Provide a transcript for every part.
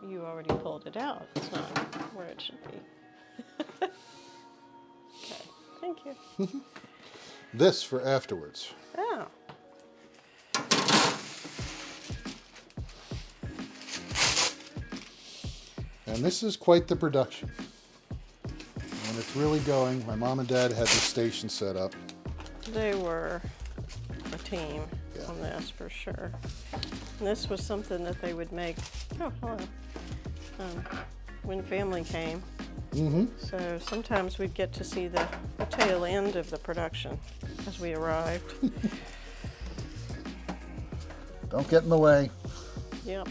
you already pulled it out. It's not where it should be. Okay, thank you. This for afterwards. Oh. And this is quite the production. And it's really going. My mom and dad had the station set up. They were a team Yeah. on this for sure. And this was something that they would make. Oh, hello. When family came. Mm-hmm. So sometimes we'd get to see the tail end of the production as we arrived. Don't get in the way. Yep.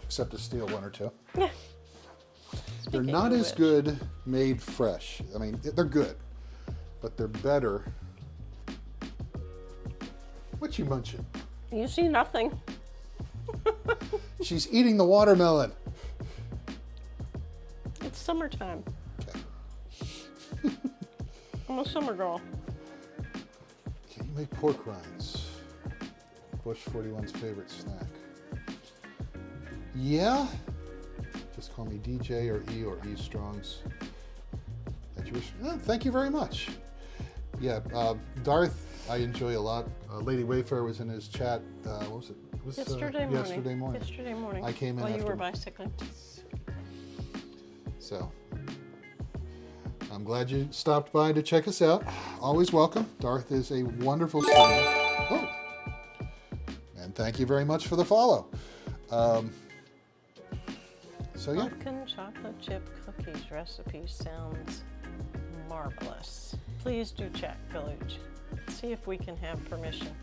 Except to steal one or two. Yeah. They're Speaking not of as which. good made fresh. I mean, they're good, but they're better. What you munching? You see nothing. She's eating the watermelon. It's summertime. Okay. I'm a summer girl. Can you make pork rinds? Bush 41's favorite snack. Yeah. Just call me DJ or E Strongs. Thank you very much. Yeah, Darth, I enjoy a lot. Lady Wayfair was in his chat. What was it? It was, Yesterday morning. Yesterday morning. I came in while you after- were bicycling. So, I'm glad you stopped by to check us out. Always welcome. Darth is a wonderful streamer. Oh. And thank you very much for the follow. So yeah. Pumpkin chocolate chip cookies recipe sounds marvelous. Please do check, Village. See if we can have permission.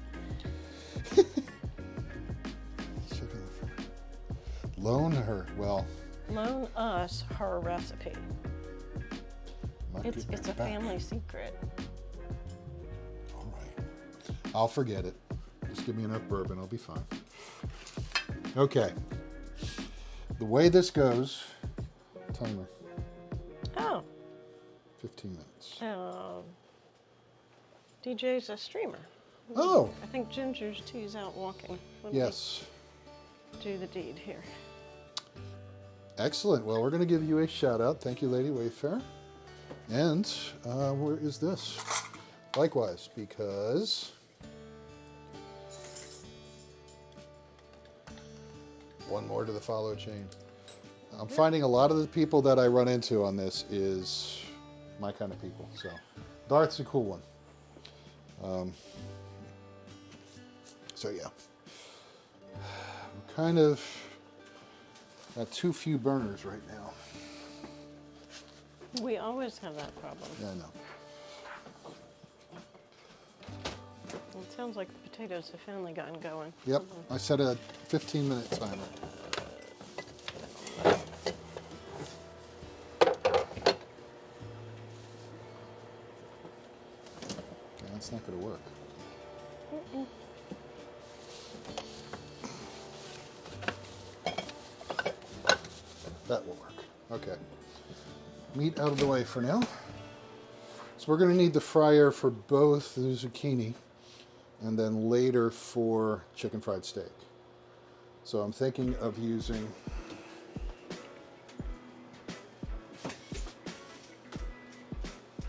Loan her. Well, Loan us her recipe. might It's get a back. family secret. All right. I'll forget it. Just give me enough bourbon. I'll be fine. Okay. The way this goes, timer, Oh, 15 minutes. DJ's a streamer. Oh, I think Ginger's tea's out walking. Let me yes. do the deed here. Excellent. Well, we're going to give you a shout out. Thank you, Lady Wayfair. And where is this? Likewise, because one more to the follow chain. I'm finding a lot of the people that I run into on this is my kind of people. So Darth's a cool one. So yeah, I'm kind of got too few burners right now. We always have that problem. Yeah, I know. It sounds like the potatoes have finally gotten going. Yep, I set a 15-minute timer. Okay, that's not going to work. That will work. Okay. Meat out of the way for now. So we're going to need the fryer for both the zucchini and then later for chicken fried steak. So I'm thinking of using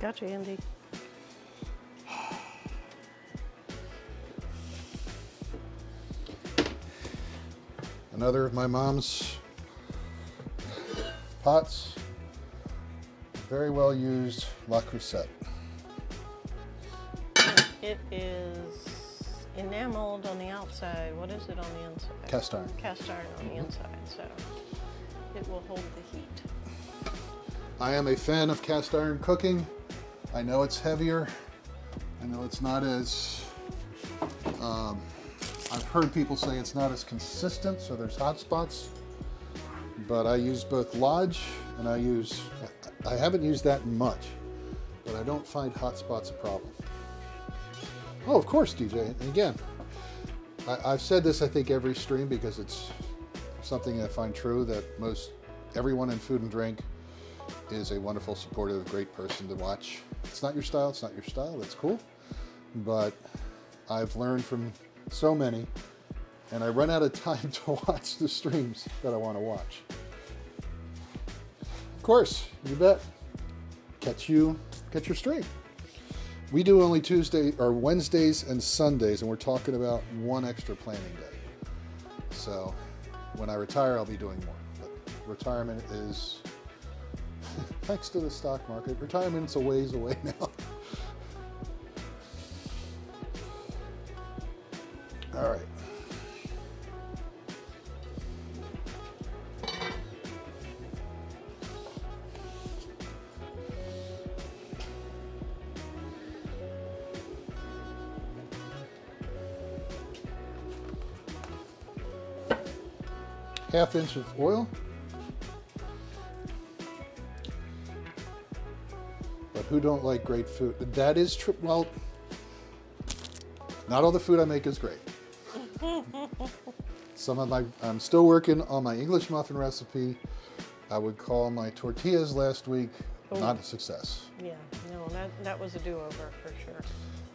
Gotcha, Andy. another of my mom's pots. Very well used La Crusette. It is enameled on the outside. What is it on the inside? Cast iron. Cast iron on the inside, so it will hold the heat. I am a fan of cast iron cooking. I know it's heavier. I know it's not as, I've heard people say it's not as consistent, so there's hot spots. But I use both Lodge and I haven't used that much, but I don't find hot spots a problem. Oh, of course, DJ. And again, I've said this, I think, every stream because it's something I find true that everyone in food and drink is a wonderful, supportive, great person to watch. It's not your style, that's cool. But I've learned from so many and I run out of time to watch the streams that I want to watch. Of course, you bet. Catch your stream. We do only Tuesday or Wednesdays and Sundays, and we're talking about one extra planning day. So when I retire, I'll be doing more. But retirement is, thanks to the stock market, retirement's a ways away now. All right. Half inch of oil. But who don't like great food? That is true. Well, not all the food I make is great. I'm still working on my English muffin recipe. I would call my tortillas last week not a success. Yeah, no, that was a do-over for sure.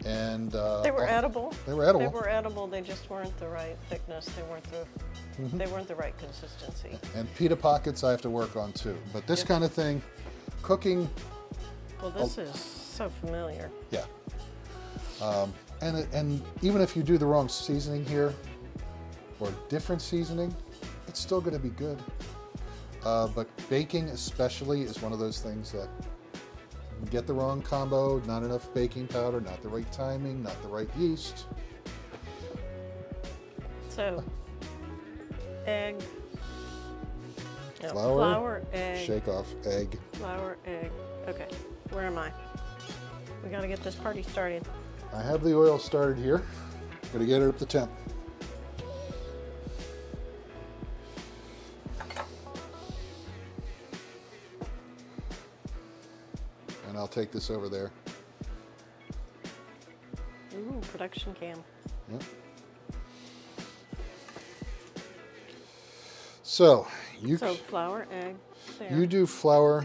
And they were edible. They were edible. They were edible. They just weren't the right thickness. They weren't the right consistency. And pita pockets I have to work on too. But this kind of thing, cooking. Well, this is so familiar. Yeah. And even if you do the wrong seasoning here, or different seasoning, it's still going to be good. But baking especially is one of those things that you get the wrong combo, not enough baking powder, not the right timing, not the right yeast. So, egg, Flour, egg, shake off, egg. flour, egg. Okay, where am I? We got to get this party started. I have the oil started here. Got to get it up to temp. And I'll take this over there. Ooh, production cam. Yep. So So flour, egg, there. you do flour.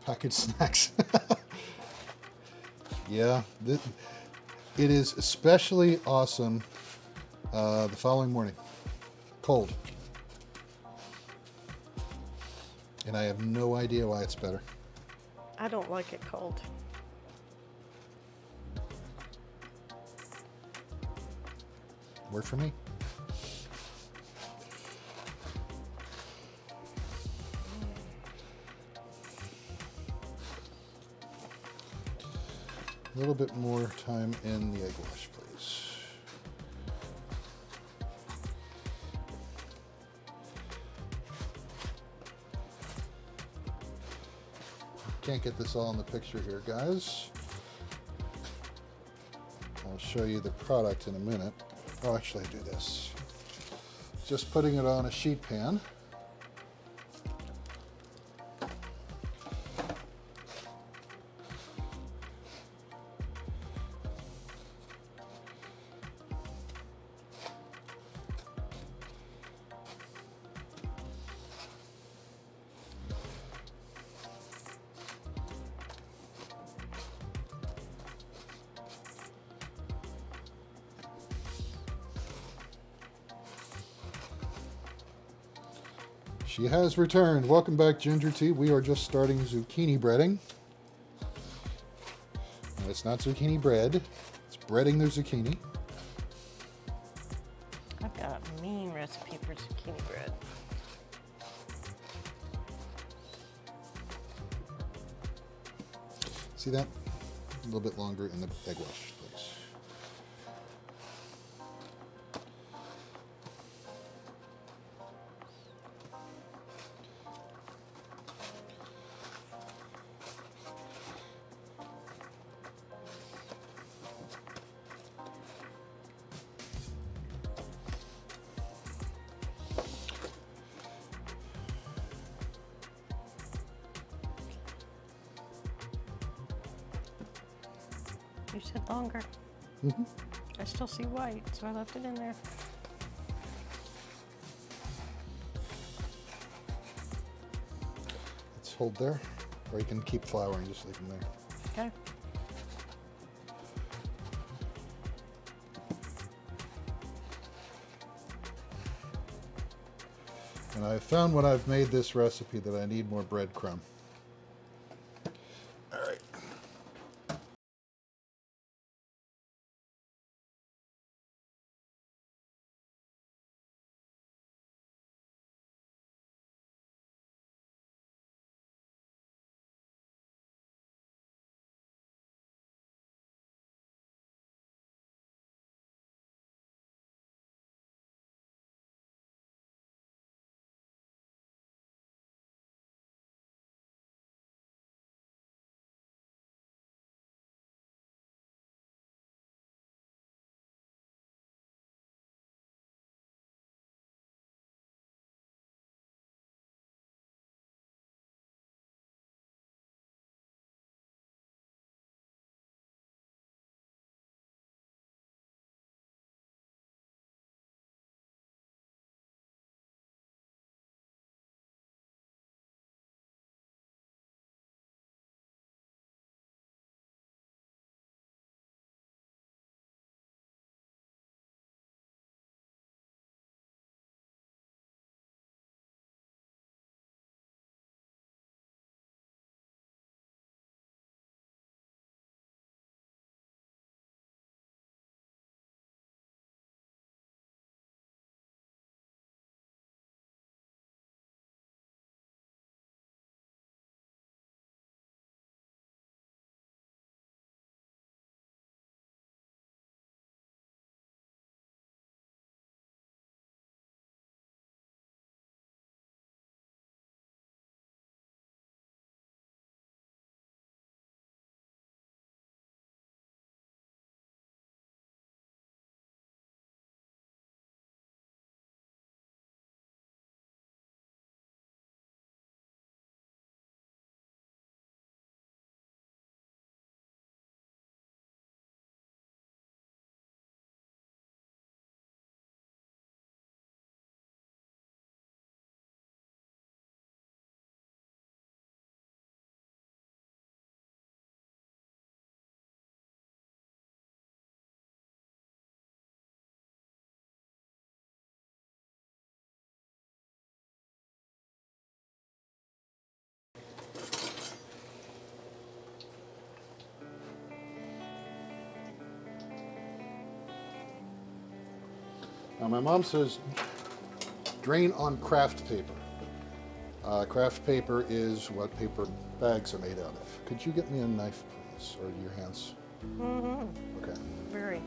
packaged snacks. Yeah, it is especially awesome the following morning. Cold. And I have no idea why it's better. I don't like it cold. Worked for me. A little bit more time in the egg wash, please. Can't get this all in the picture here, guys. I'll show you the product in a minute. Oh, actually, I do this. Just putting it on a sheet pan. She has returned. Welcome back, Ginger Tea. We are just starting zucchini breading. No, it's not zucchini bread. It's breading the zucchini. I've got a mean recipe for zucchini bread. See that? A little bit longer in the egg wash, please. You said longer. Mm-hmm. I still see white, so I left it in there. Let's hold there, or you can keep flouring, just leave them there. Okay. And I found when I've made this recipe that I need more breadcrumb. Now my mom says drain on craft paper. Craft paper is what paper bags are made out of. Could you get me a knife, please? Or your hands? Mm-hmm. Okay. Very.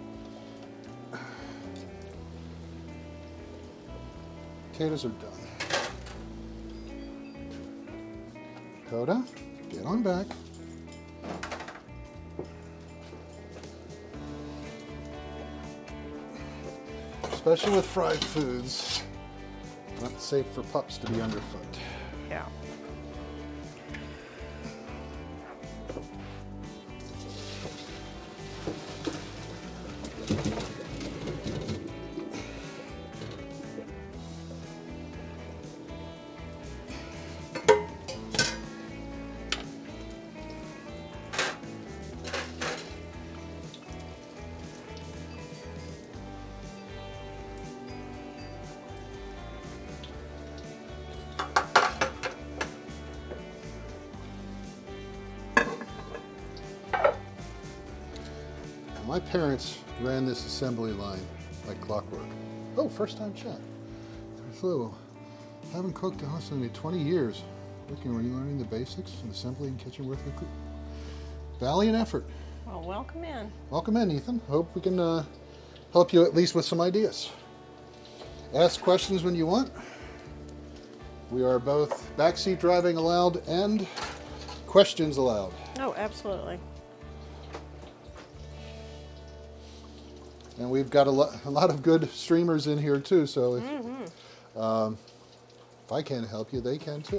Potatoes are done. Coda, get on back. Especially with fried foods, not safe for pups to be underfoot. Yeah. My parents ran this assembly line like clockwork. Oh, first time check. So, haven't cooked in maybe 20 years. Looking, were you learning the basics in assembly and kitchen work? Valiant effort. Well, welcome in. Welcome in, Ethan. Hope we can help you at least with some ideas. Ask questions when you want. We are both backseat driving allowed and questions allowed. Oh, absolutely. And we've got a lot of good streamers in here too, so if I can't help you, they can too.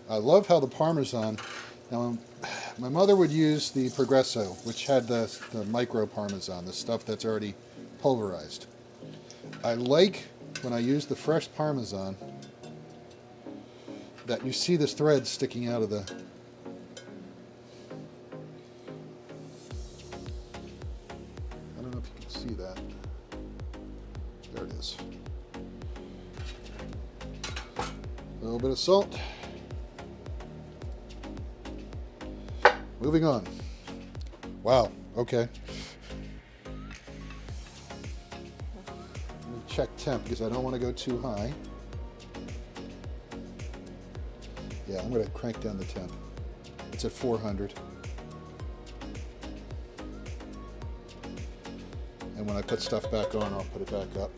I love how the Parmesan, now my mother would use the Progresso, which had the micro Parmesan, the stuff that's already pulverized. I like when I use the fresh Parmesan that you see this thread sticking out of the There it is. A little bit of salt. Moving on. Wow, okay. Let me check temp because I don't want to go too high. Yeah, I'm going to crank down the temp. It's at 400. And when I put stuff back on, I'll put it back up.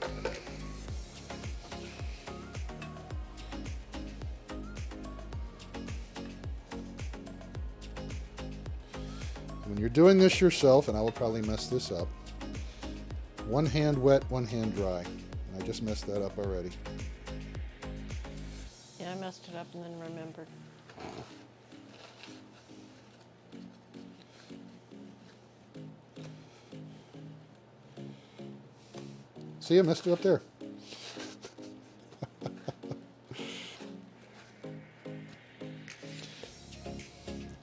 When you're doing this yourself, and I will probably mess this up, one hand wet, one hand dry. And I just messed that up already. Yeah, I messed it up and then remembered. See, I messed it up there.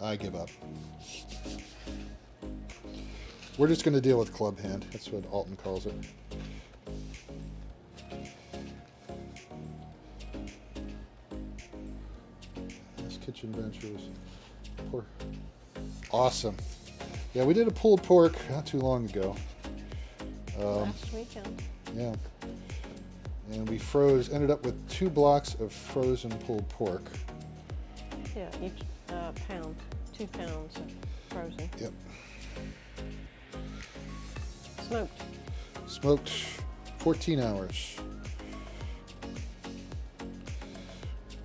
I give up. We're just going to deal with club hand. That's what Alton calls it. This kitchen bench was pork. Awesome. Yeah, we did a pulled pork not too long ago. Last weekend. Yeah. And we ended up with 2 blocks of frozen pulled pork. Yeah, each pound, 2 pounds of frozen. Yep. Smoked. Smoked 14 hours.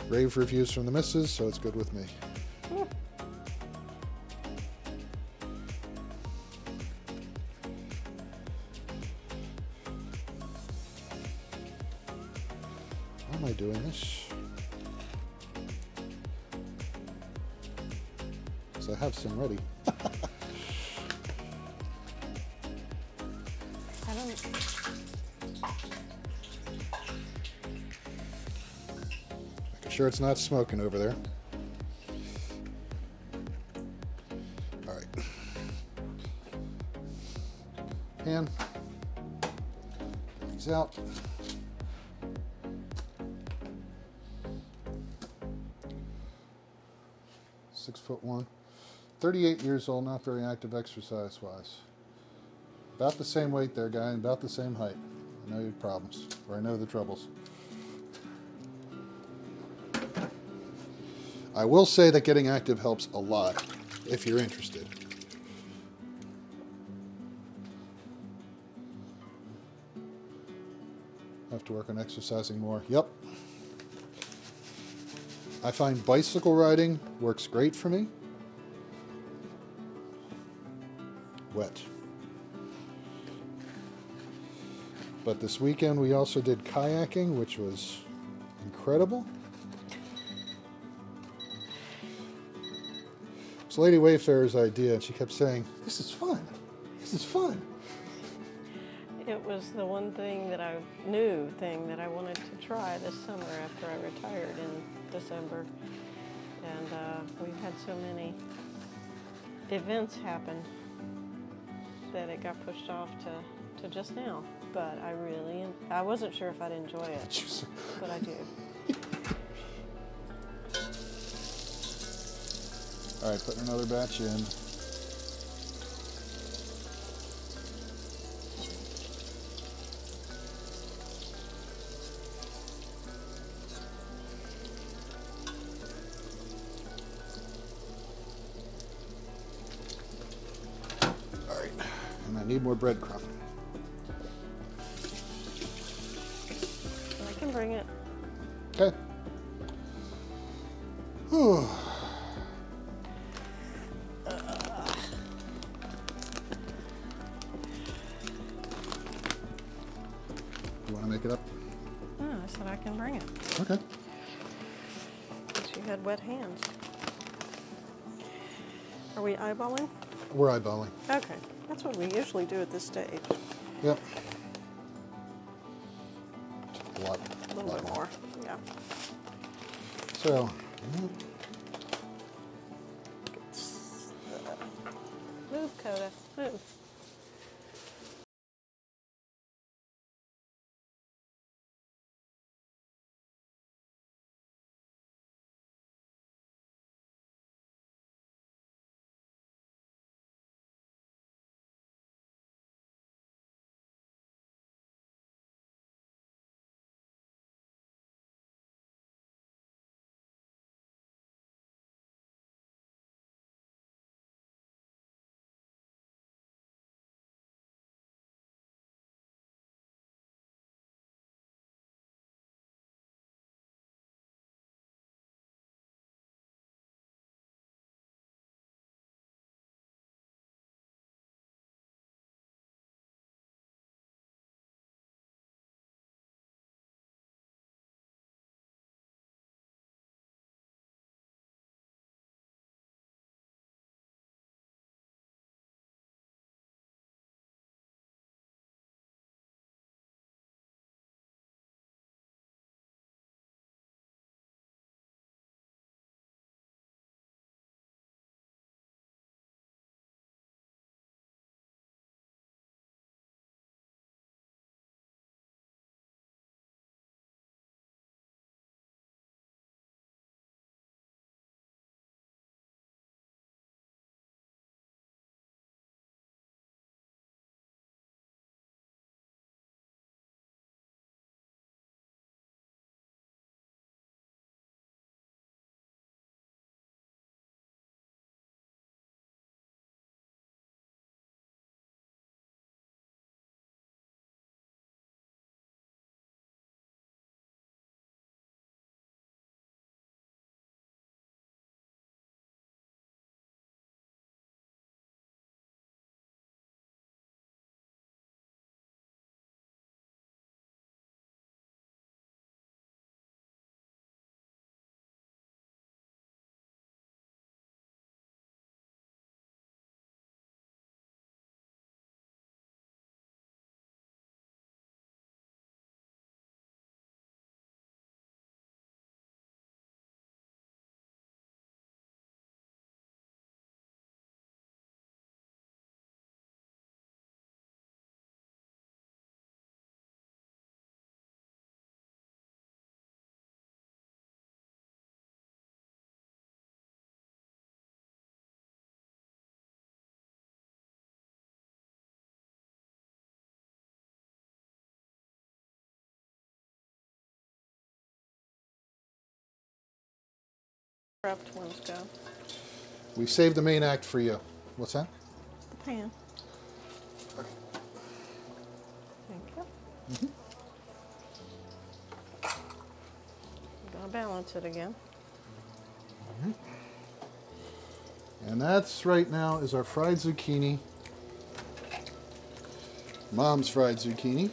Rave reviews from the missus, so it's good with me. Mm. Why am I doing this? Because I have some ready. I don't. Making sure it's not smoking over there. All right. Pan. These out. .6'1", 38 years old, not very active exercise-wise. About the same weight there, guy, and about the same height. I know your problems, or I know the troubles. I will say that getting active helps a lot, if you're interested. Have to work on exercising more. Yep. I find bicycle riding works great for me. Wet. But this weekend we also did kayaking, which was incredible. It's Lady Wayfarer's idea, and she kept saying, "This is fun. This is fun." It was the one thing that I wanted to try this summer after I retired in December. And we've had so many events happen that it got pushed off to just now. But I wasn't sure if I'd enjoy it, but I do. All right, putting another batch in. All right, and I need more breadcrumb. I can bring it. Okay. Whew. You want to make it up? Oh, I said I can bring it. Okay. She had wet hands. Are we eyeballing? We're eyeballing. Okay, that's what we usually do at this stage. Yep. A lot. A little bit more, yeah. So, Move, Coda, move. Wrapped ones go. We saved the main act for you. What's that? The pan. Thank you. I'm gonna balance it again. And that's right now is our fried zucchini. Mom's fried zucchini.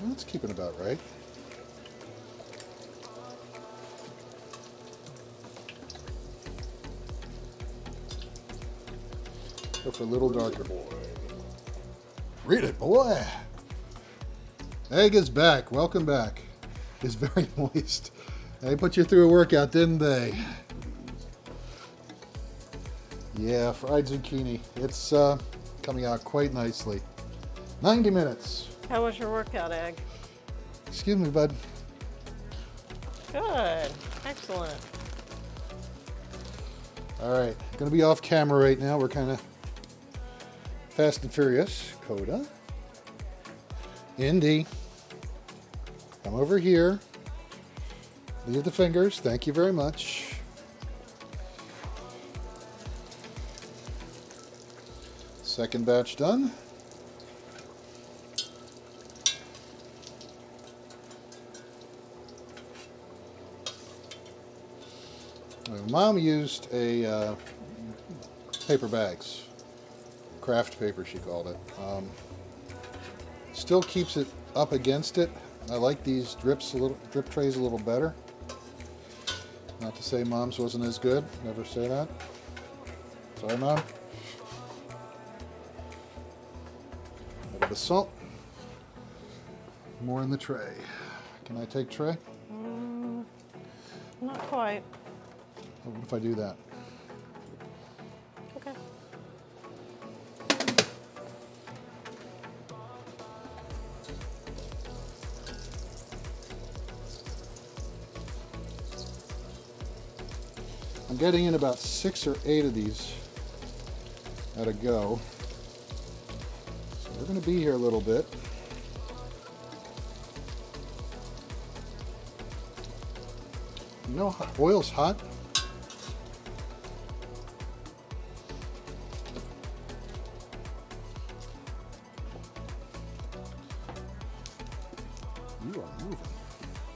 That's keeping about right. Go for a little darker. Read it, boy. Egg is back. Welcome back. It's very moist. They put you through a workout, didn't they? Yeah, fried zucchini. It's coming out quite nicely. 90 minutes. How was your workout, Egg? Excuse me, bud. Good. Excellent. All right, gonna be off camera right now. We're kind of fast and furious. Coda. Indy. Come over here. Leave the fingers. Thank you very much. Second batch done. Mom used a paper bags, craft paper she called it. Still keeps it up against it. I like these drip trays a little better. Not to say Mom's wasn't as good. Never say that. Sorry, Mom. A bit of salt. More in the tray. Can I take tray? Not quite. What if I do that? Okay. I'm getting in about 6 or 8 of these at a go. So we're going to be here a little bit. You know, oil's hot. You are moving.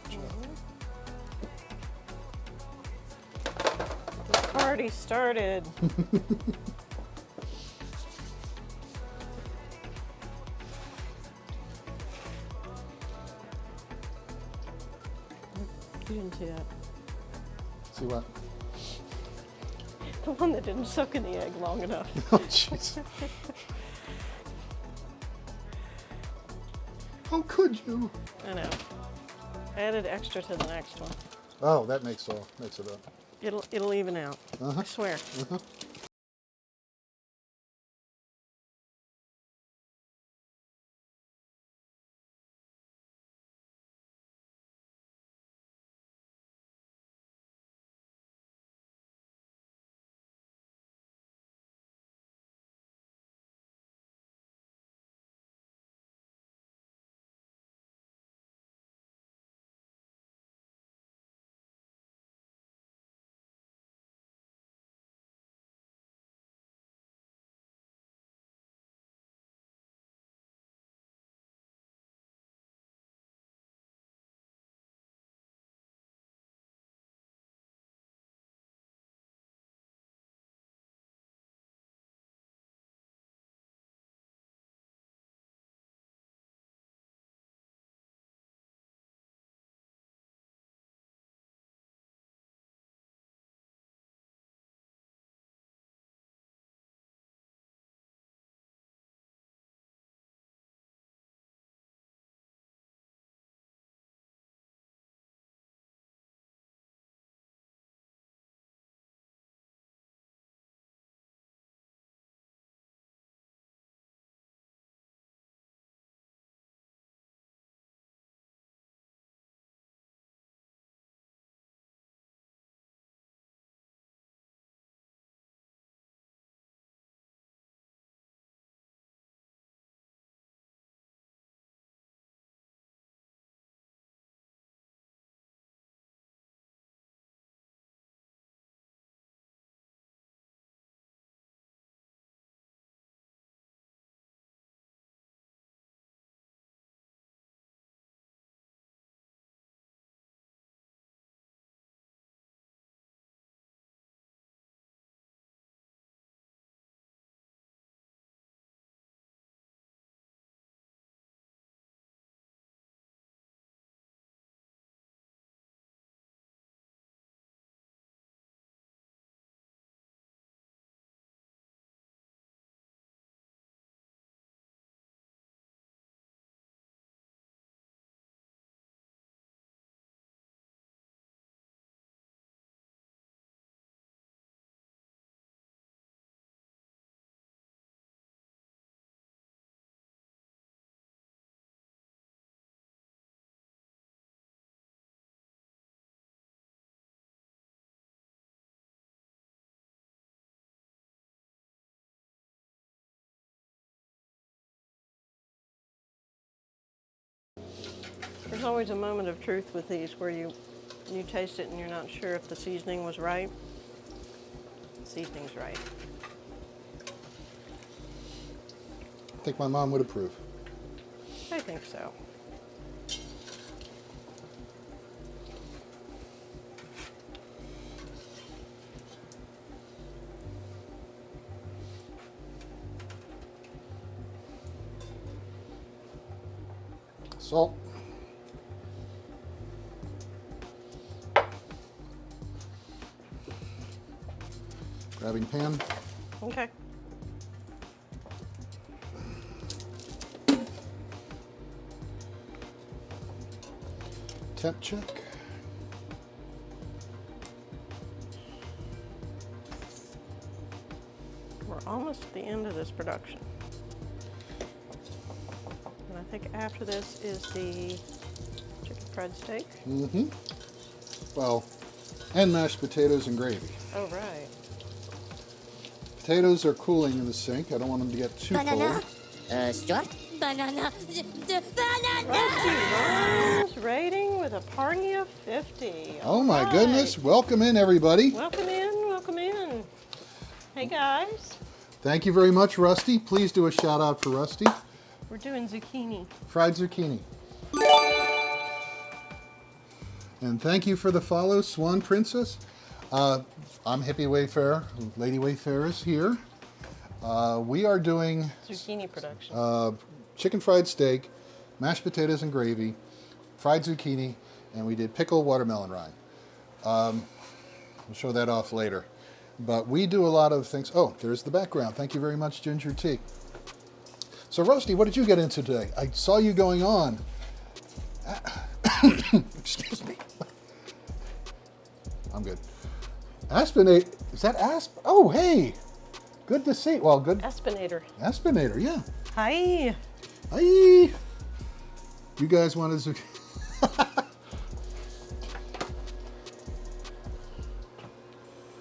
Good job. This party started. You didn't see that. See what? The one that didn't soak in the egg long enough. Oh, jeez. How could you? I know. I added extra to the next one. Oh, that makes it up. It'll even out. Uh-huh. I swear. Uh-huh. There's always a moment of truth with these where you taste it and you're not sure if the seasoning was right. The seasoning's right. I think my mom would approve. I think so. Salt. Grabbing pan. Okay. Temp check. We're almost at the end of this production. And I think after this is the chicken fried steak. Mm-hmm. Well, and mashed potatoes and gravy. Oh, right. Potatoes are cooling in the sink. I don't want them to get too Banana. cold. Stuart? Banana. Banana. Rusty Rose rating with a party of 50. Oh my All goodness. right. Welcome in, everybody. Welcome in, welcome in. Hey guys, Thank you very much, Rusty. Please do a shout out for Rusty. we're doing zucchini. Fried zucchini. And thank you for the follow, Swan Princess. I'm Hippie Wayfarer. Lady Wayfarer is here. We are doing Zucchini production. chicken fried steak, mashed potatoes and gravy, fried zucchini, and we did pickled watermelon rind. We'll show that off later. But we do a lot of things. Oh, there's the background. Thank you very much, Ginger Tea. So, Rusty, what did you get into today? I saw you going on. Excuse me. I'm good. Aspinate. Is that asp? Oh, hey. Good to see. Well, good. Espinator. Aspinator, yeah. Hi. Hi. You guys want to...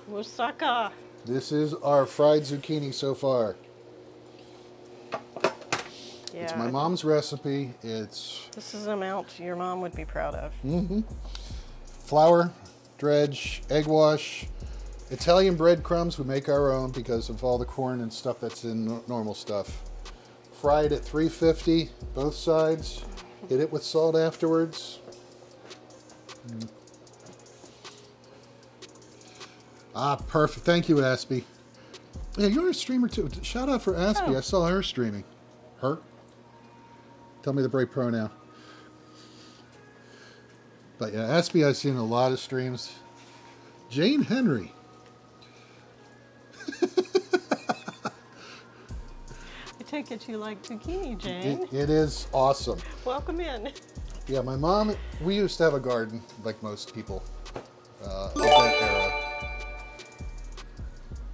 Moussaka. This is our fried zucchini so far. Yeah. It's my mom's recipe. It's This is an amount your mom would be proud of. flour, dredge, egg wash, Italian breadcrumbs. We make our own because of all the corn and stuff that's in normal stuff. Fried at 350, both sides. Hit it with salt afterwards. Ah, perfect. Thank you, Aspie. Yeah, you're a streamer too. Shout out for Aspie. Oh. I saw her streaming. Her? Tell me the right pronoun. But yeah, Aspie, I've seen a lot of streams. Jane Henry. I take it you like zucchini, Jane. It is awesome. Welcome in. Yeah, my mom, we used to have a garden like most people of that era.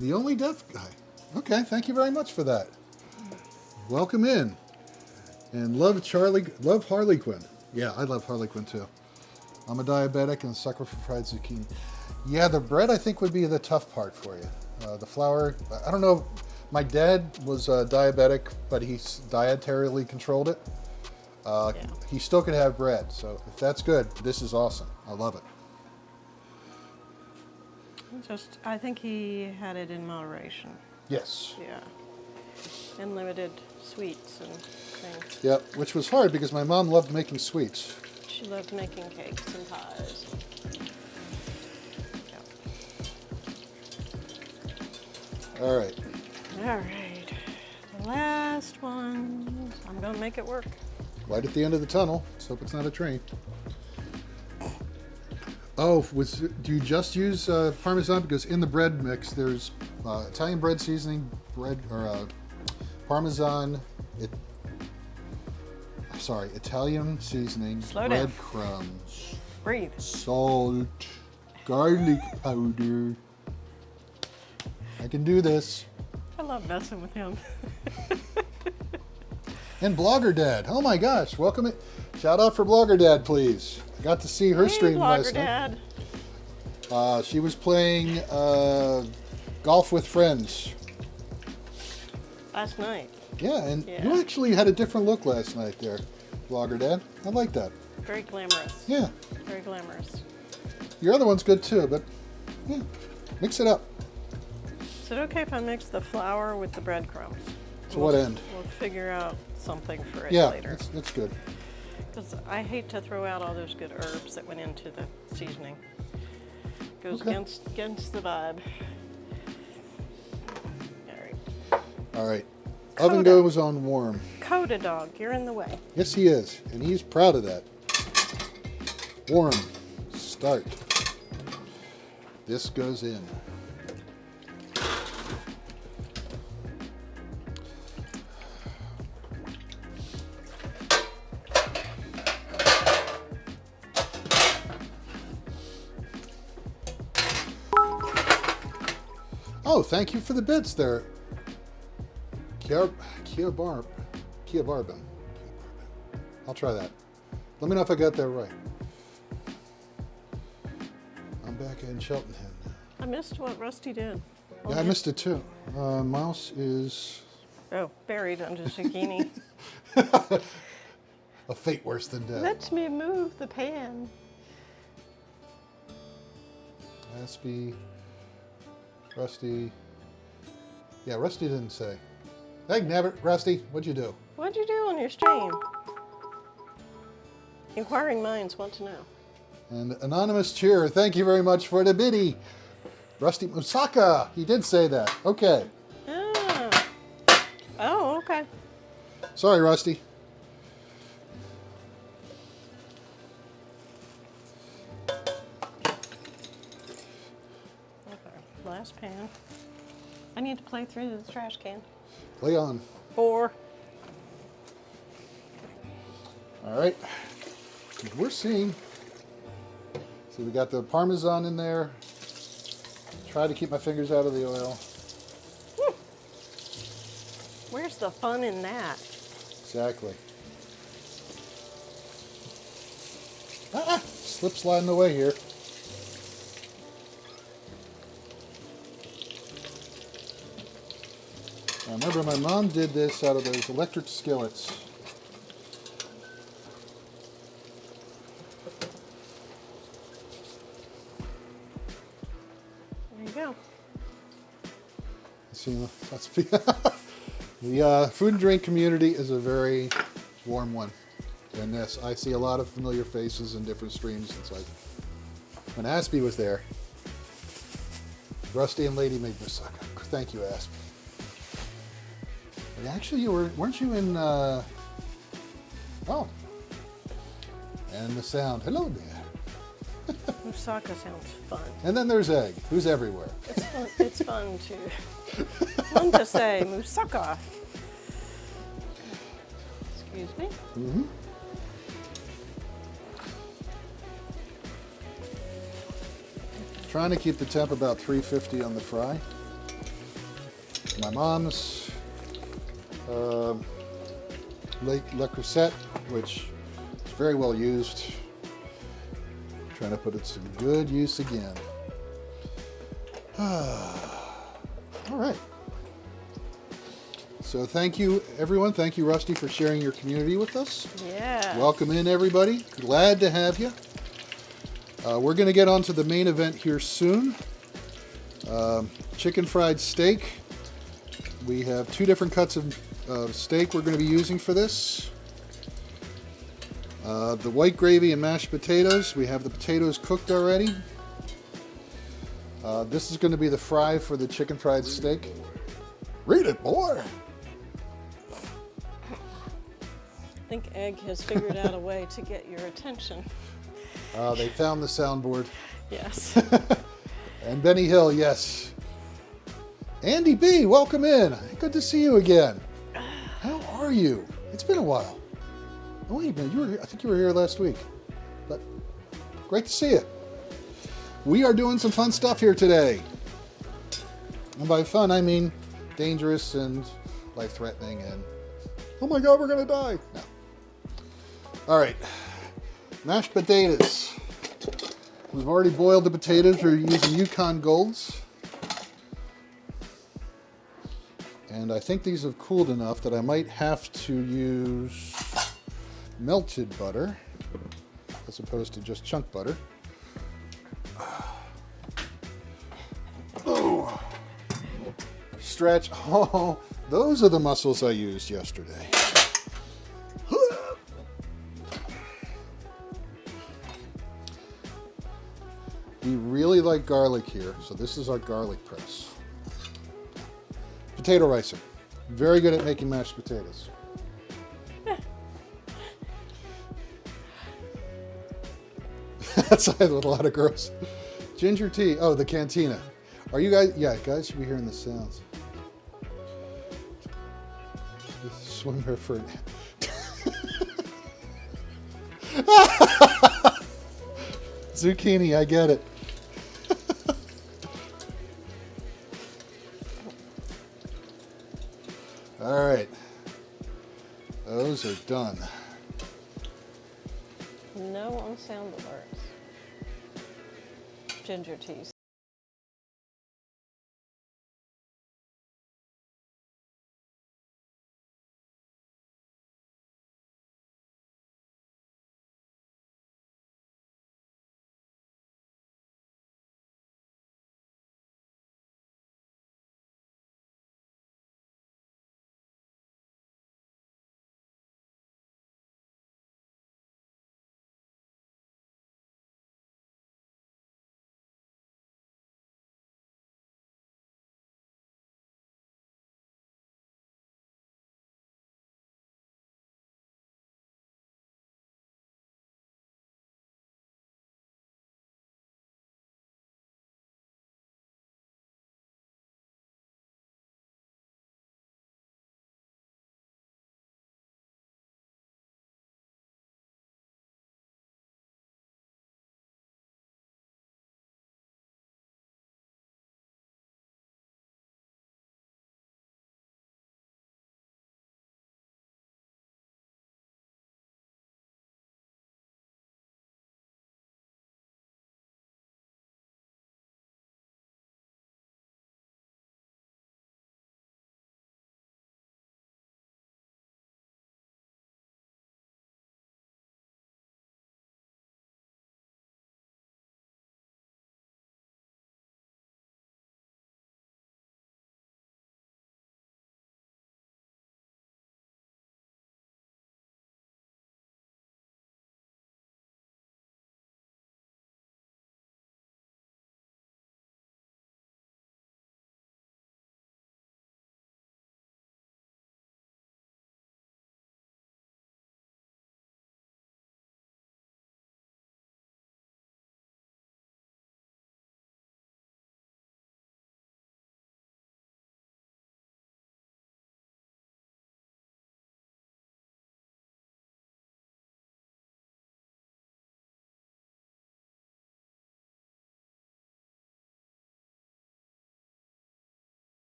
The only deaf guy. Okay, thank you very much for that. Welcome in. And love Harley Quinn. Yeah, I love Harley Quinn too. I'm a diabetic and sucker for fried zucchini. Yeah, the bread I think would be the tough part for you. The flour, I don't know. My dad was diabetic, but he dietarily controlled it. Yeah. He still could have bread. So if that's good, this is awesome. I love it. I think he had it in moderation. Yes. Yeah. And limited sweets and things. Yep, which was hard because my mom loved making sweets. She loved making cakes and pies. Yeah. All right. All right. The last one. I'm going to make it work. Right at the end of the tunnel. Let's hope it's not a train. Oh, do you just use Parmesan? Because in the bread mix, there's Italian bread seasoning, Parmesan. Italian seasoning, Slow down. breadcrumbs, Breathe. salt, garlic powder. I can do this. I love messing with him. And Blogger Dad. Oh my gosh, welcome it. Shout out for Blogger Dad, please. I got to see her Hey, stream Blogger last night. Dad. She was playing golf with friends. Last night. Yeah, and Yeah. you actually had a different look last night there. Vlogger Dad. I like that. Very glamorous. Yeah. Very glamorous. Your other one's good too, but yeah, mix it up. Is it okay if I mix the flour with the breadcrumbs? To what end? We'll figure out something for it Yeah, later. that's good. Because I hate to throw out all those good herbs that went into the seasoning. Goes Okay. against the vibe. All right. All right. Oven Coda. goes on warm. Coda dog, you're in the way. Yes, he is, and he's proud of that. Warm. Start. This goes in. Oh, thank you for the bits there. Kia Barbin. I'll try that. Let me know if I got that right. I'm back in Cheltenham now. I missed what Rusty did. Yeah, I missed it too. Mouse is Oh, buried under zucchini. a fate worse than death. Let me move the pan. Aspie, Rusty. Yeah, Rusty didn't say. Hey, Nabbit, Rusty, what'd you do? What'd you do on your stream? Inquiring minds want to know. And Anonymous Cheer, thank you very much for the biddy. Rusty Musaka, he did say that. Okay. Ah. Oh, okay. Sorry, Rusty. Okay. Last pan. I need to play through the trash can. Play on. 4. All right. We're seeing. See, we got the Parmesan in there. Try to keep my fingers out of the oil. Whew. Where's the fun in that? Exactly. Slip sliding away here. I remember my mom did this out of those electric skillets. There you go. See, that's the food and drink community is a very warm one. And this, I see a lot of familiar faces in different streams. It's like when Aspie was there, Rusty and Lady made moussaka. Thank you, Aspie. And actually, weren't you in? Oh, and the sound. Hello there. Moussaka sounds fun. And then there's Egg, who's everywhere. It's fun to say moussaka. Excuse me. Mm-hmm. Trying to keep the temp about 350 on the fry. My mom's Le Creuset, which is very well used. Trying to put it to good use again. All right. So thank you, everyone. Thank you, Rusty, for sharing your community with us. Yeah. Welcome in, everybody. Glad to have you. We're going to get on to the main event here soon. Chicken fried steak. We have 2 different cuts of steak we're going to be using for this. The white gravy and mashed potatoes. We have the potatoes cooked already. This is going to be the fry for the chicken fried steak. Read it, boy! I think Egg has figured out a way to get your attention. They found the soundboard. Yes. And Benny Hill, yes. Andy B, welcome in. Good to see you again. How are you? It's been a while. Oh, wait a minute. You were here, I think you were here last week. But great to see you. We are doing some fun stuff here today. And by fun, I mean dangerous and life-threatening and, oh my God, we're going to die. No. All right. Mashed potatoes. We've already boiled the potatoes. We're using Yukon Golds. And I think these have cooled enough that I might have to use melted butter as opposed to just chunk butter. Oh. Stretch. Oh, those are the muscles I used yesterday. We really like garlic here, so this is our garlic press. Potato ricer. Very good at making mashed potatoes. Outside with a lot of girls. Ginger tea. Oh, the cantina. Are you guys? Yeah, guys should be hearing the sounds. Swimwear for. Zucchini, I get it. All right. Those are done. No on sound alerts. Ginger tea.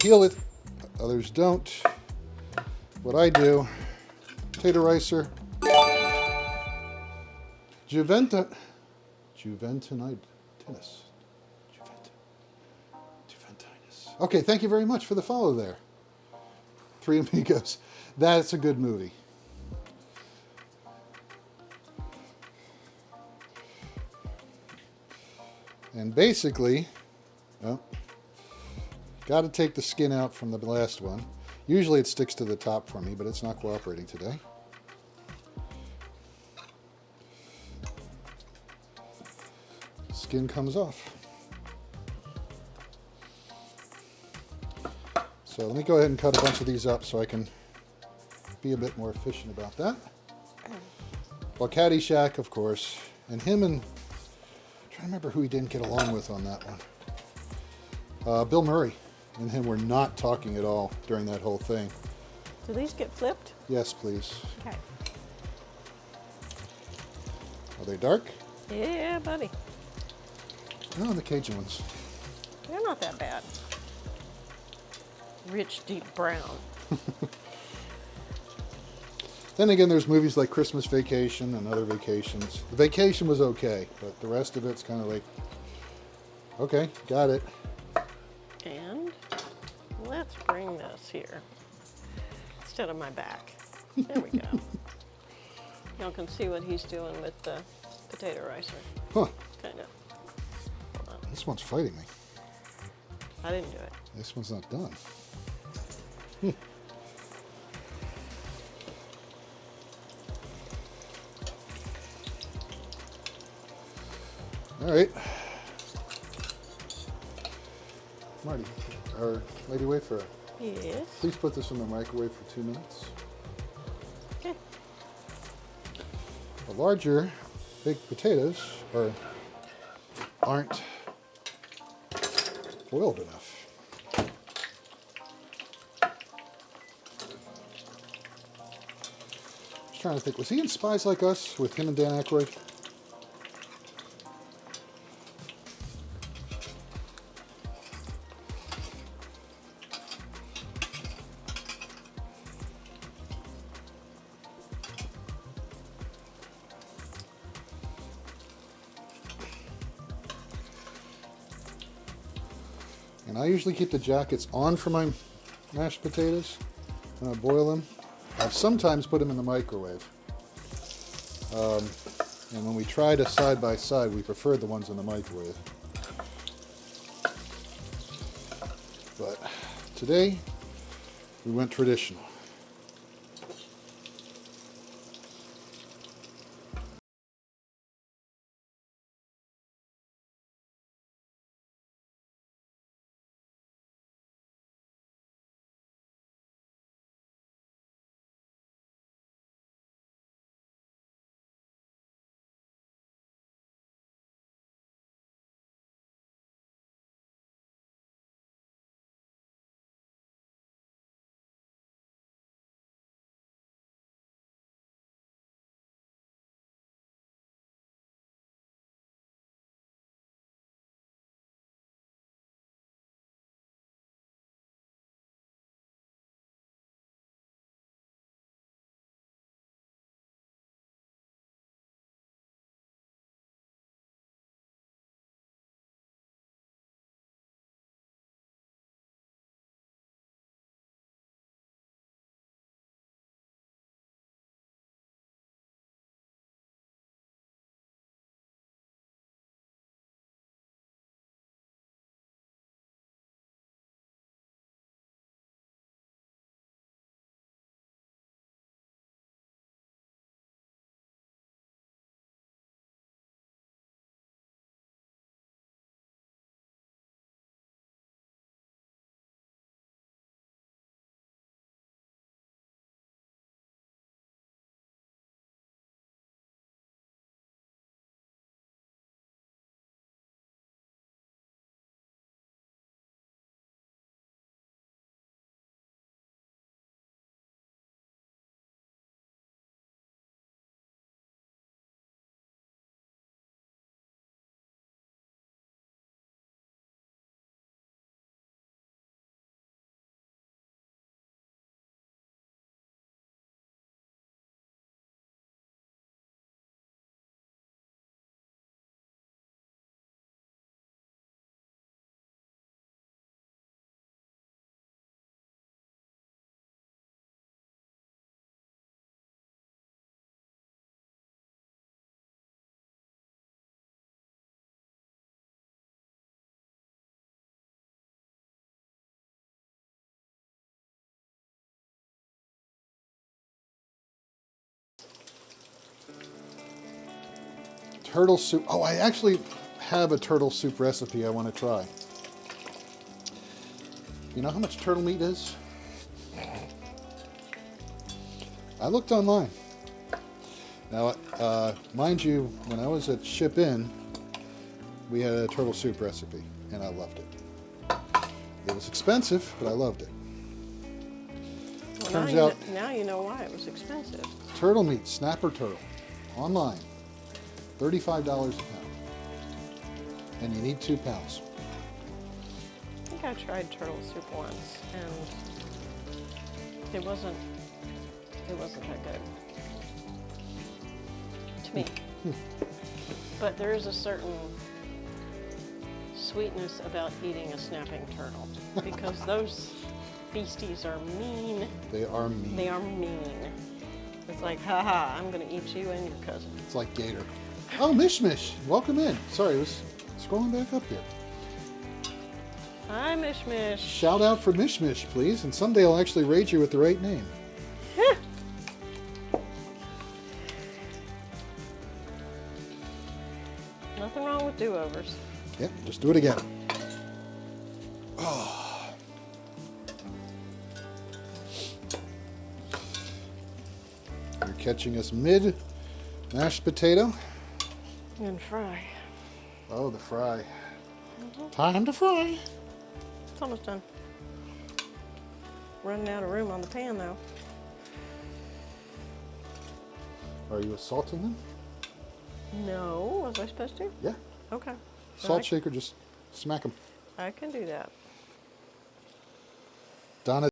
Peel it, others don't. What I do, potato ricer, Juventinus. Okay, thank you very much for the follow there. Three Amigos. That's a good movie. And basically, well, got to take the skin out from the last one. Usually it sticks to the top for me, but it's not cooperating today. Skin comes off. So let me go ahead and cut a bunch of these up so I can be a bit more efficient about that. Well, Caddyshack, of course, and him and to remember who he didn't get along with on that one. Bill Murray and him were not talking at all during that whole thing. Do these get flipped? Yes, please. Okay. Are they dark? Yeah, buddy. No, the Cajun ones. They're not that bad. Rich, deep brown. Then again, there's movies like Christmas Vacation and other vacations. The Vacation was okay, but the rest of it's kind of like, okay, got it. And let's bring this here instead of my back. There we go. Y'all can see what he's doing with the potato ricer. Huh, Kind of. Hold on. this one's fighting me. I didn't do it. This one's not done. All right. Marty, or Lady Wayfarer, Yes. please put this in the microwave for 2 minutes. Okay. The larger baked potatoes aren't boiled enough. I was trying to think, was he in Spies Like Us with him and Dan Aykroyd? And I usually keep the jackets on for my mashed potatoes when I boil them. I've sometimes put them in the microwave. And when we tried a side by side, we preferred the ones in the microwave. But today, we went traditional. Turtle soup. Oh, I actually have a turtle soup recipe I want to try. You know how much turtle meat is? I looked online. Now, mind you, when I was at Ship Inn, we had a turtle soup recipe, and I loved it. It was expensive, but I loved it. Well, Turns now out, now you know why it was expensive. turtle meat, snapper turtle, online, $35 a pound, and you need 2 pounds. I think I tried turtle soup once, and it wasn't that good to me. But there is a certain sweetness about eating a snapping turtle because those beasties are mean. They are mean. They are mean. It's like, haha, I'm gonna eat you and your cousin. It's like gator. Oh, Mish Mish, welcome in. Sorry, I was scrolling back up here. Hi, Mish Mish. Shout out for Mish Mish, please, and someday I'll actually raid you with the right name. Nothing wrong with do-overs. Yep, just do it again. You're catching us mid mashed potato. And fry. Oh, the fry. Time to fry. It's almost done. Running out of room on the pan, though. Are you assaulting them? No, was I supposed to? Yeah. Okay. Salt shaker, just smack them. I can do that. Donna.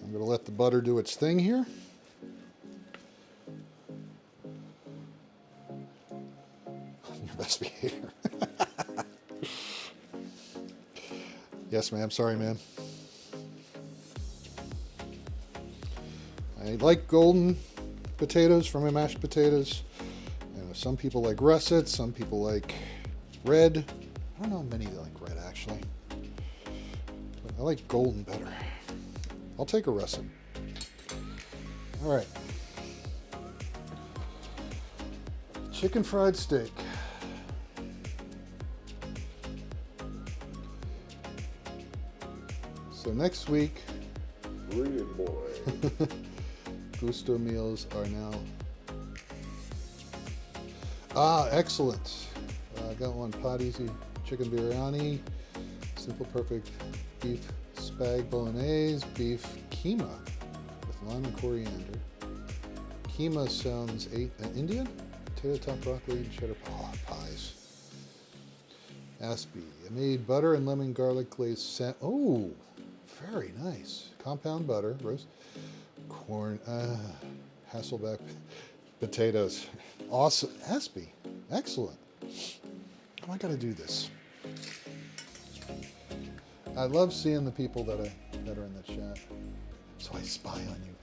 I'm going to let the butter do its thing here. Your best behavior. Yes, ma'am. Sorry, ma'am. I like golden potatoes for my mashed potatoes. You know, some people like russet, some people like red. I don't know many that like red, actually. But I like golden better. I'll take a russet. All right. Chicken fried steak. So next week, Brilliant boy. Gusto meals are now. Excellent. I got one pot easy chicken biryani, simple perfect beef spag bolognese, beef keema with lime and coriander. Keema sounds Indian. Potato top broccoli and cheddar pies. Aspie. I made butter and lemon garlic glazed oh, very nice. Compound butter, roast corn, Hasselback potatoes. Awesome. Aspie. Excellent. Oh, I gotta do this. I love seeing the people that are in the chat. So I spy on you.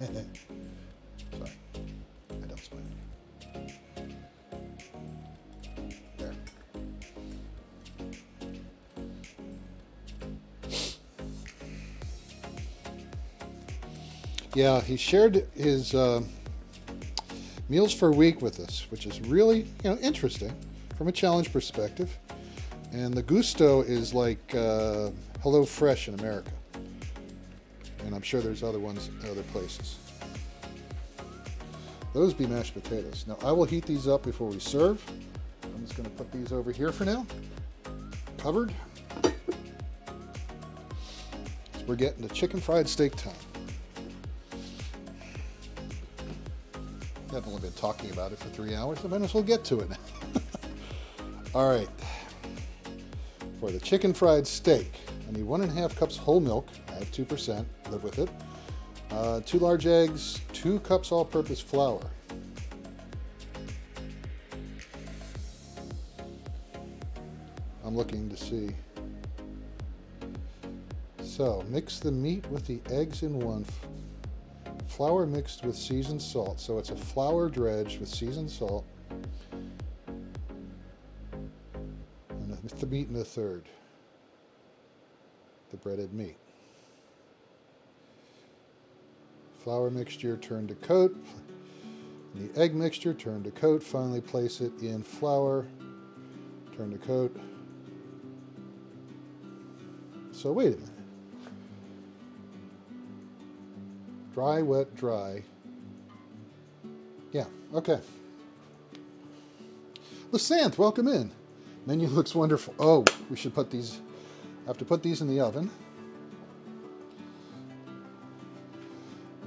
Sorry. I don't spy on you. There. Yeah, he shared his meals for a week with us, which is really, interesting from a challenge perspective. And the Gusto is like Hello Fresh in America. And I'm sure there's other ones in other places. Those be mashed potatoes. Now I will heat these up before we serve. I'm just going to put these over here for now. Covered. So we're getting to chicken fried steak time. I've only been talking about it for 3 hours. I might as well get to it now. All right. For the chicken fried steak, I need 1.5 cups whole milk. I have 2%. Live with it. 2 large eggs, 2 cups all-purpose flour. I'm looking to see. So mix the meat with the eggs in one. Flour mixed with seasoned salt. So it's a flour dredge with seasoned salt. And the meat in a third. The breaded meat. Flour mixture, turn to coat. The egg mixture, turn to coat. Finally place it in flour. Turn to coat. So wait a minute. Dry, wet, dry. Yeah, okay. Lysanth, welcome in. Menu looks wonderful. Oh, we should put these, I have to put these in the oven.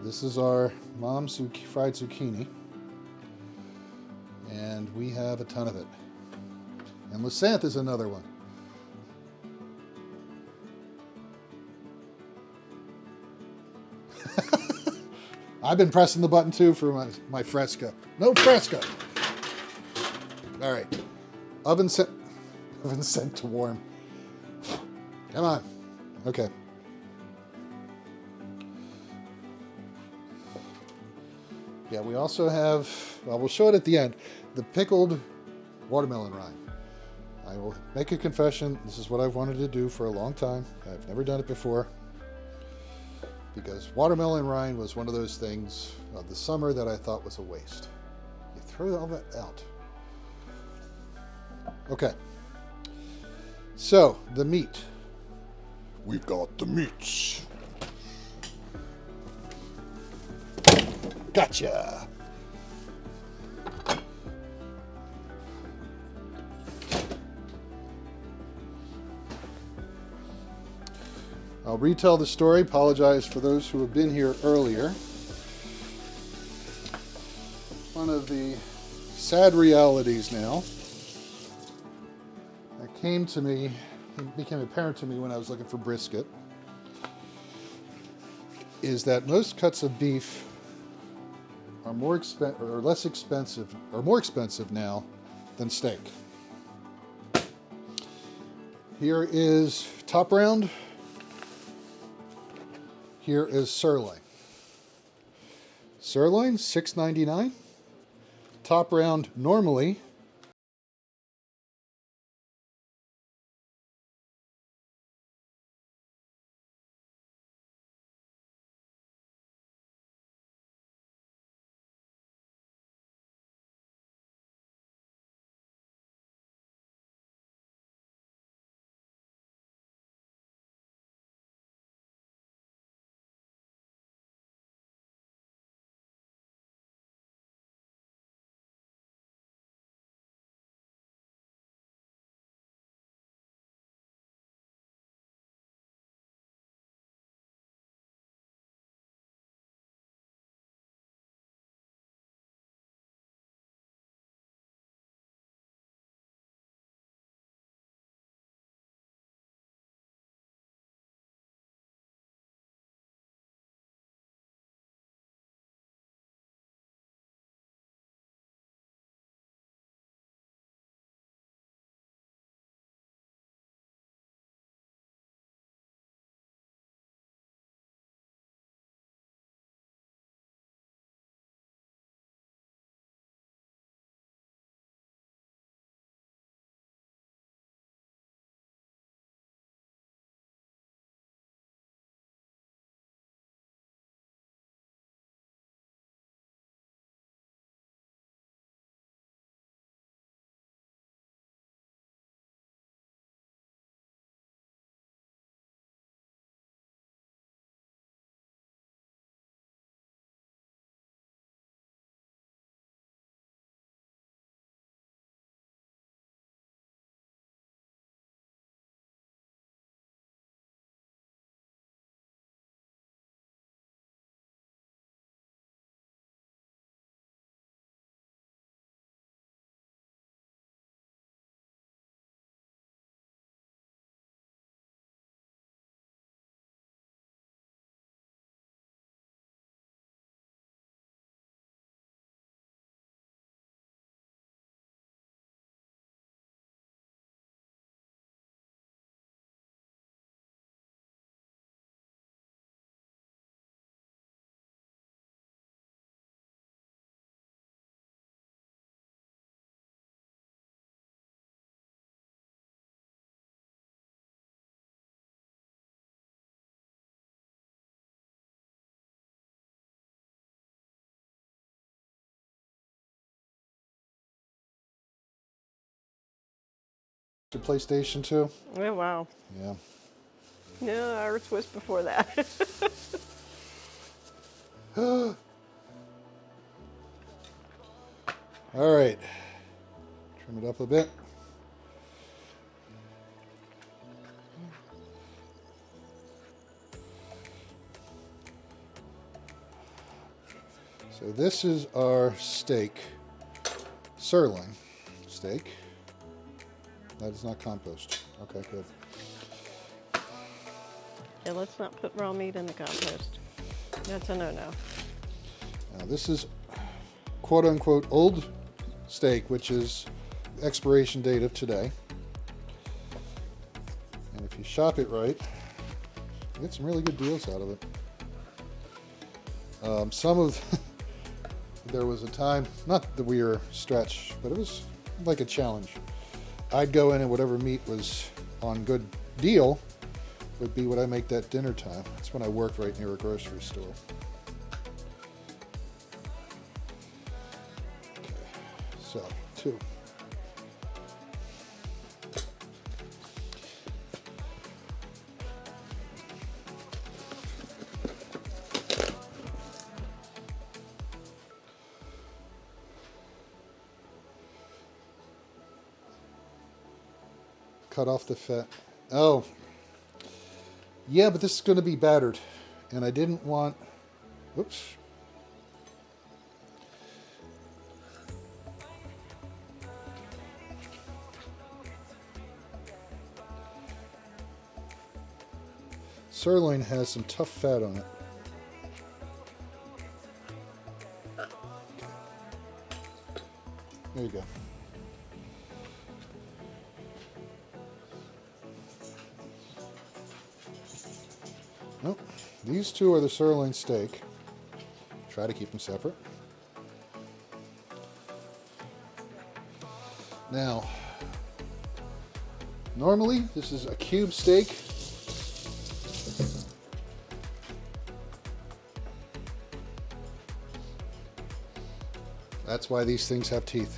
This is our mom's fried zucchini. And we have a ton of it. And Lysanth is another one. I've been pressing the button too for my fresca. No fresca. All right. Oven set to warm. Come on. Okay. Yeah, we also have, well, we'll show it at the end, the pickled watermelon rind. I will make a confession. This is what I've wanted to do for a long time. I've never done it before. Because watermelon rind was one of those things of the summer that I thought was a waste. You throw all that out. Okay. So, the meat. We've got the meats. Gotcha. I'll retell the story. Apologize for those who have been here earlier. One of the sad realities now that came to me, it became apparent to me when I was looking for brisket, is that most cuts of beef are more expensive now than steak. Here is top round. Here is sirloin. Sirloin, $6.99. Top round normally The PlayStation 2? Oh, wow. Yeah. No, ours was before that. All right. Trim it up a bit. So this is our steak, sirloin steak. That is not compost. Okay, good. Yeah, let's not put raw meat in the compost. That's a no-no. Now this is quote unquote old steak, which is expiration date of today. And if you shop it right, you get some really good deals out of it. There was a time, not that we were stretched, but it was like a challenge. I'd go in and whatever meat was on good deal would be what I make that dinner time. That's when I worked right near a grocery store. Okay, so 2. Cut off the fat. Oh, yeah, but this is going to be battered, and I didn't want. Oops. Sirloin has some tough fat on it. There you go. Nope. These two are the sirloin steak. Try to keep them separate. Now, normally this is a cube steak. That's why these things have teeth.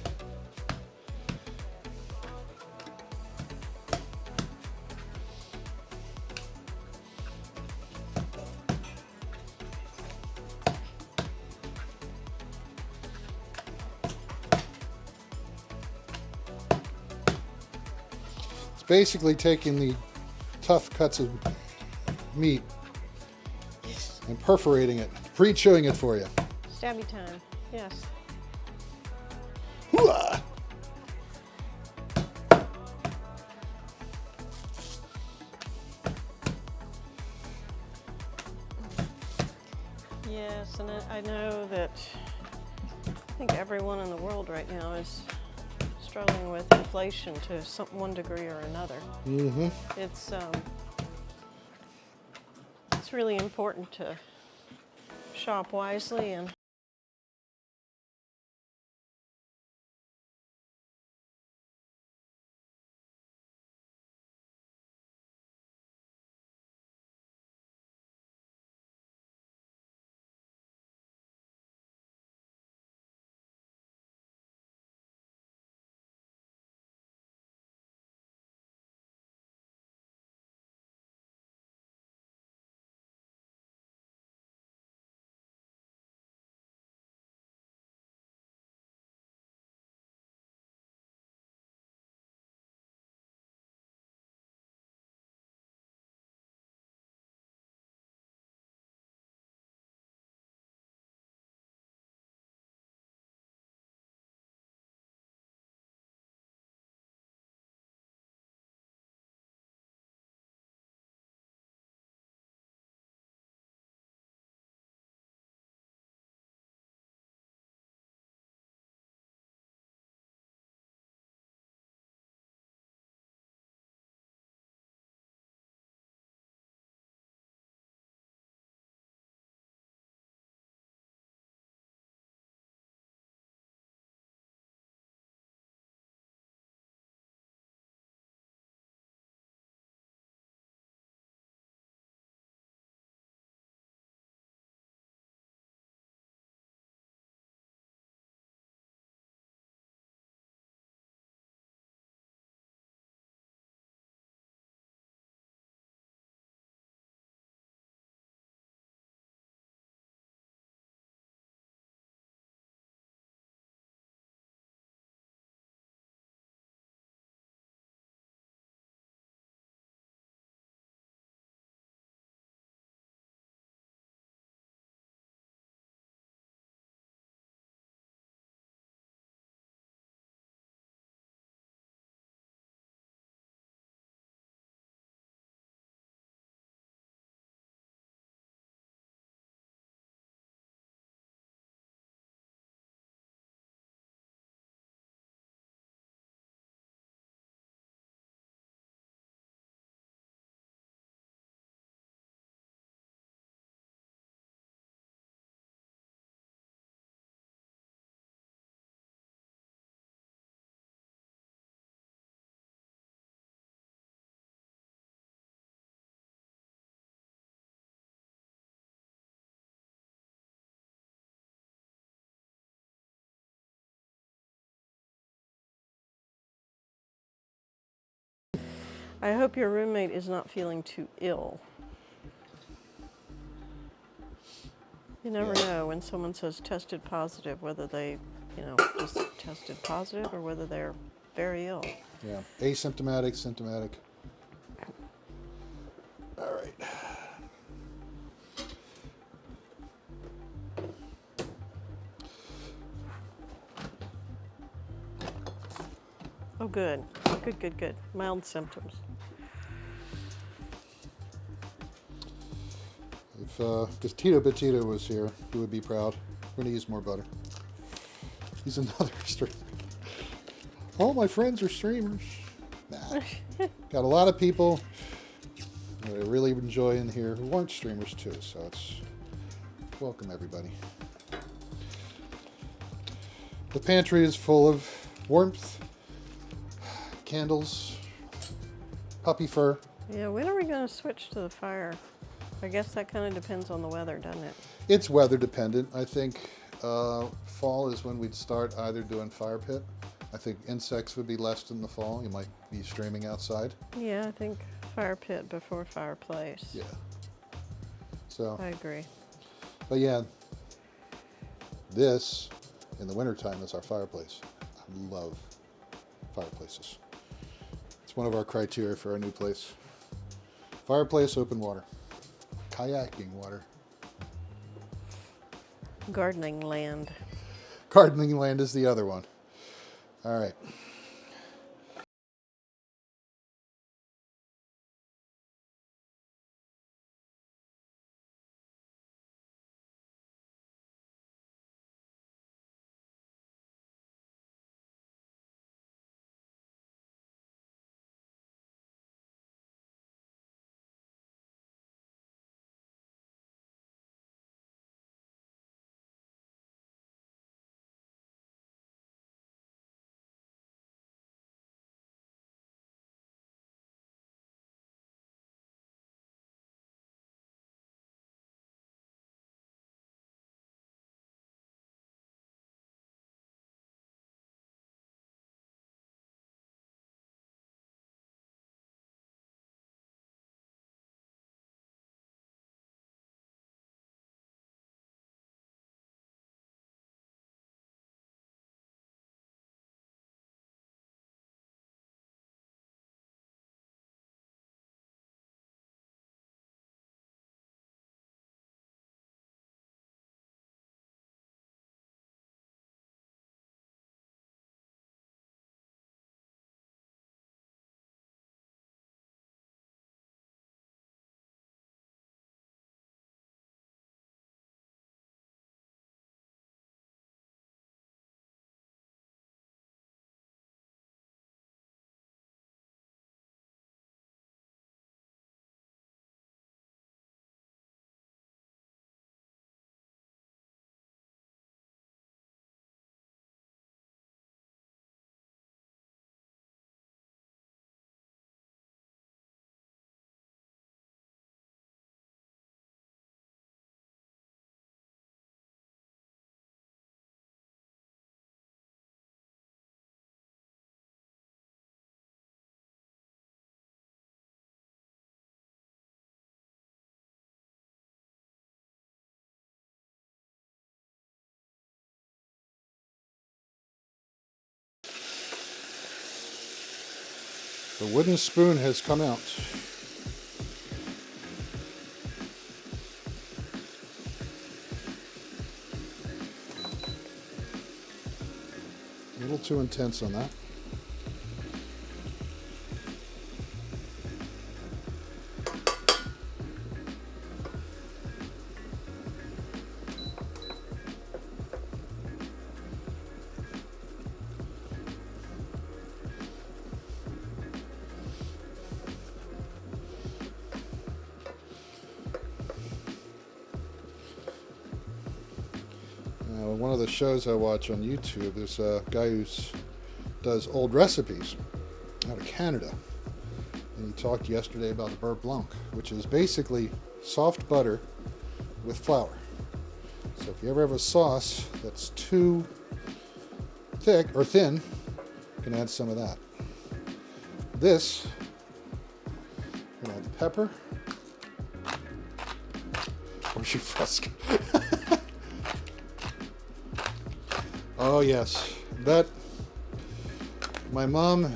Basically taking the tough cuts of meat and perforating it, pre-chewing it for you. Stabby time, yes. Hooah! Yes, and I know that I think everyone in the world right now is struggling with inflation to one degree or another. Mm-hmm. It's really important to shop wisely and I hope your roommate is not feeling too ill. You never Yeah. know when someone says tested positive, whether they, just tested positive or whether they're very ill. Yeah, asymptomatic, symptomatic. All right. Oh, good. Good, good, good. Mild symptoms. If Tito Petito was here, he would be proud. We're gonna use more butter. He's another streamer. All my friends are streamers. Nah. Got a lot of people that I really enjoy in here who aren't streamers too, so it's welcome everybody. The pantry is full of warmth, candles, puppy fur. Yeah, when are we going to switch to the fire? I guess that kind of depends on the weather, doesn't it? It's weather dependent. I think fall is when we'd start either doing fire pit. I think insects would be less in the fall. You might be streaming outside. Yeah, I think fire pit before fireplace. Yeah. So, I agree. but yeah, this in the wintertime is our fireplace. I love fireplaces. It's one of our criteria for our new place. Fireplace, open water. Kayaking water. Gardening land. Gardening land is the other one. All right. The wooden spoon has come out. A little too intense on that. One of the shows I watch on YouTube, there's a guy who does old recipes out of Canada. And he talked yesterday about the beurre blanc, which is basically soft butter with flour. So if you ever have a sauce that's too thick or thin, you can add some of that. This pepper. Where's your Fresca? Oh yes, that, my mom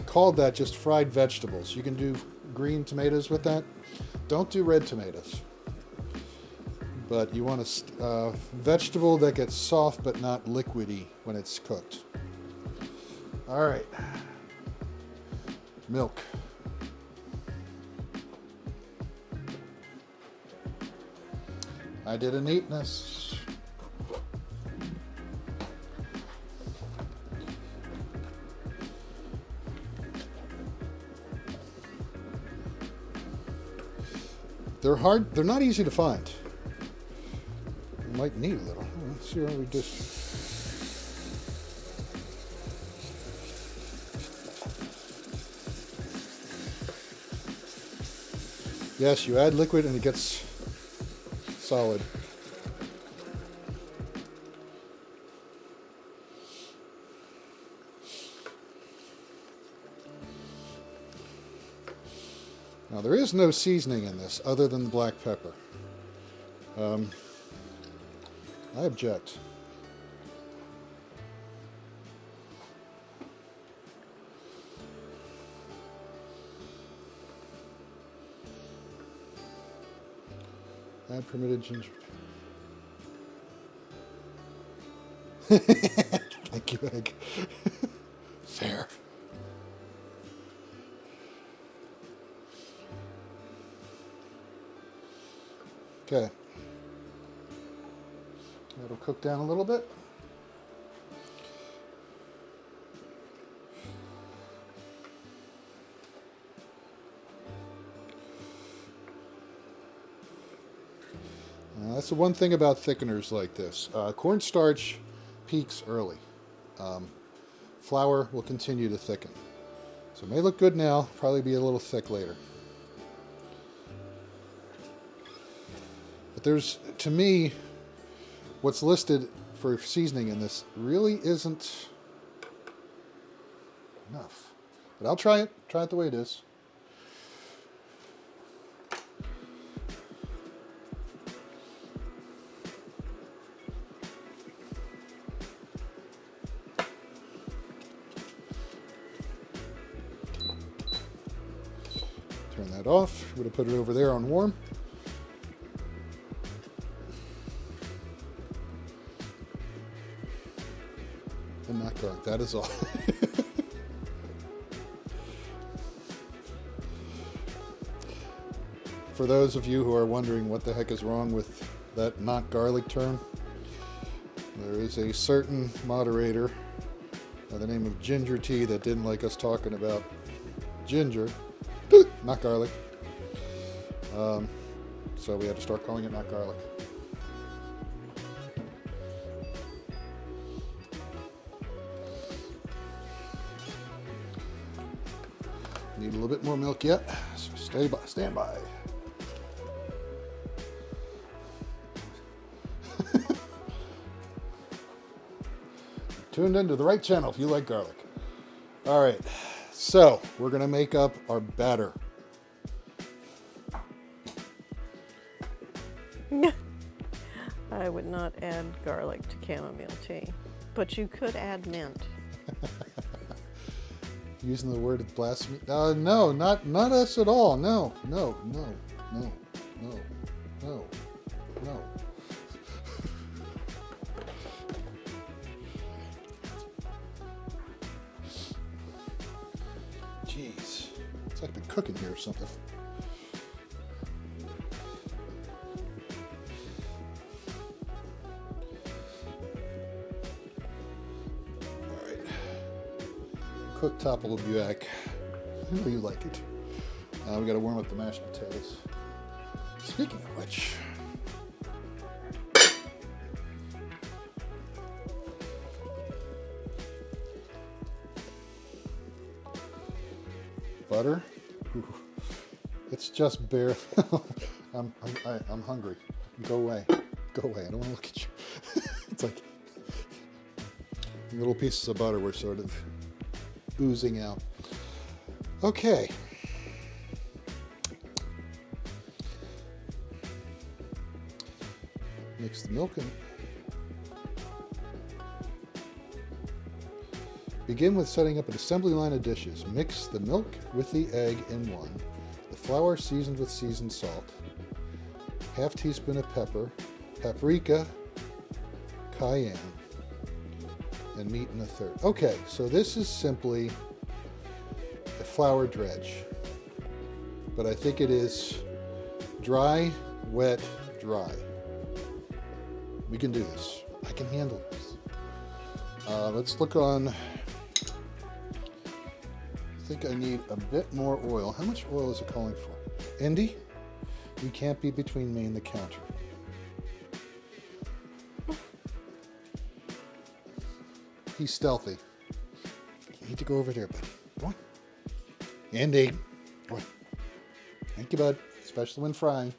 called that just fried vegetables. You can do green tomatoes with that. Don't do red tomatoes. But you want a vegetable that gets soft but not liquidy when it's cooked. All right. Milk. I did a neatness. They're hard, they're not easy to find. You might need a little. Let's see what we do. Yes, you add liquid and it gets solid. Now there is no seasoning in this other than the black pepper. I object. Add permitted ginger. Thank you, Egg. Fair. Okay. It'll cook down a little bit. That's the one thing about thickeners like this. Cornstarch peaks early. Flour will continue to thicken. So it may look good now, probably be a little thick later. But there's, to me, what's listed for seasoning in this really isn't enough. But I'll try it the way it is. Turn that off. I'm going to put it over there on warm. And not garlic, that is all. For those of you who are wondering what the heck is wrong with that not garlic term, there is a certain moderator by the name of Ginger Tea that didn't like us talking about ginger, not garlic. So we had to start calling it not garlic. Need a little bit more milk yet, so stand by. Tuned into the right channel if you like garlic. All right, so we're gonna make up our batter. I would not add garlic to chamomile tea, but you could add mint. Using the word blasphemy? No, not us at all. No. Jeez, it's like I've been cooking here or something. Cooktop will be back. I know you like it. We got to warm up the mashed potatoes. Speaking of which, butter. Ooh, it's just bare. I'm hungry. Go away. Go away. I don't want to look at you. It's like little pieces of butter were sort of oozing out. Okay. Mix the milk in. Begin with setting up an assembly line of dishes. Mix the milk with the egg in one. The flour seasoned with seasoned salt. Half teaspoon of pepper, paprika, cayenne, and meat in a third. Okay, so this is simply a flour dredge, but I think it is dry, wet, dry. We can do this. I can handle this. Let's look on. I think I need a bit more oil. How much oil is it calling for? Indy, you can't be between me and the counter. He's stealthy. You need to go over there, buddy. Go on. Andy. Go on. Thank you, bud. Especially when frying.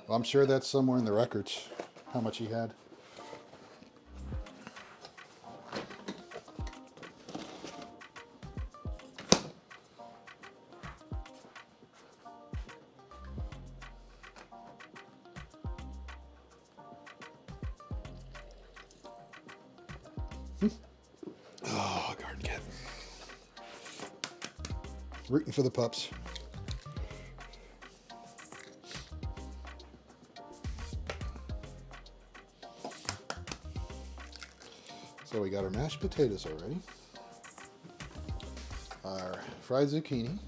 Well, I'm sure that's somewhere in the records, how much he had. Oh, garden cat. Rooting for the pups. So we got our mashed potatoes already, our fried zucchini,